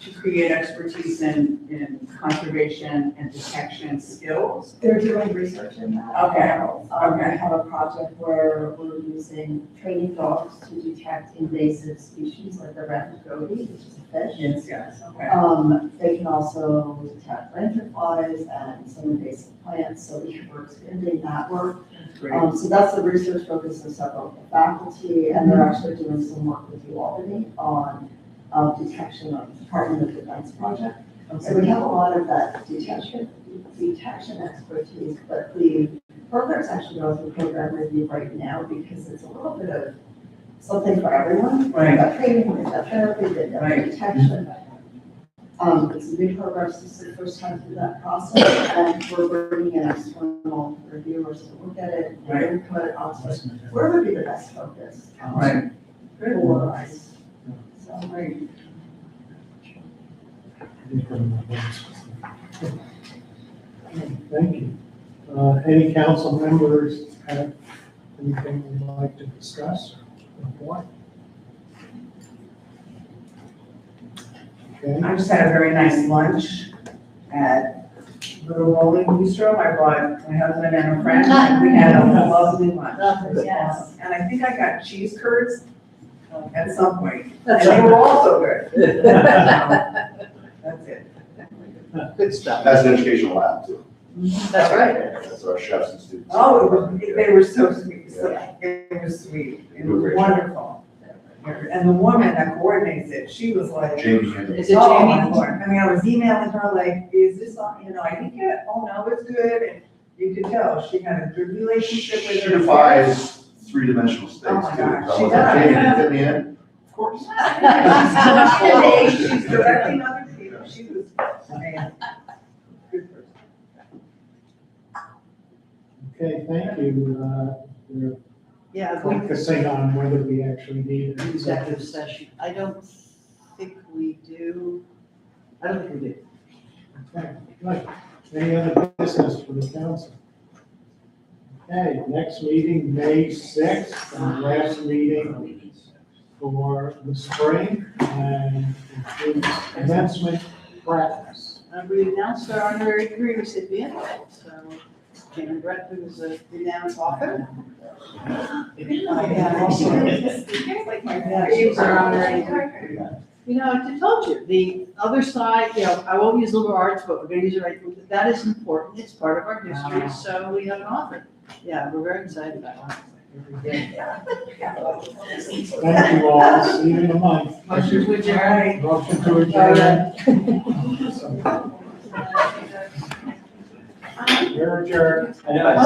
to create expertise in conservation and detection skills? They're doing research in that. Okay. We have a project where we're using training dogs to detect invasive species like the red goby, which is a fish. Yes, okay. They can also detect lanternflies and some invasive plants, so we're expanding that work. Great. So that's the research focus of several of the faculty, and they're actually doing some work with UAlbany on detection of Department of Defense project. So we have a lot of that detection expertise, but the program's actually going through program review right now because it's a little bit of something for everyone. Right. We've got training, we've got therapy, we've got Right. detection. It's a new program, so it's the first time through that process, and we're bringing in external reviewers to look at it, Right. and input onto where would be the best focus Right. for us. So, Great. Thank you. Any council members have anything they'd like to discuss or report? Okay. I just had a very nice lunch at Little Rolling Bistro. I brought my husband and a friend. We had a lovely lunch. Yes. And I think I got cheese curds at some point. And they were also good. That's it. Good stuff. That's an educational lab too. That's right. That's our chefs and students. Oh, they were so sweet. It was sweet. It was Great. wonderful. And the woman that coordinates it, she was like, James. Is it oh my Jamie? Lord. I mean, I was emailing her like, is this on, I think it, oh no, it's good. And you could tell she had a good relationship with She her. defies three-dimensional space Oh my too. gosh, So I she was like, does. Jamie, can you fit me in? Of course. She's directing other people, she was, man, good person. Okay, thank you. We're Yeah, we focusing on whether we actually need an executive session. I don't think we do. I don't think we do. Okay, right. Any other business for the council? Okay, next meeting, May 6th, and last meeting for the spring, and includes commencement practice. We announced our honorary degree recipient, so Jane Brett, who was a renowned author. Yeah, she was our honorary degree. You know, I told you, the other side, you know, I won't use liberal arts, but we're gonna use it right, that is important, it's part of our history, so we have an author. Yeah, we're very excited about it. Thank you all, see you in a month. Motion to adjourn. Motion to adjourn. You're adjourned. I know,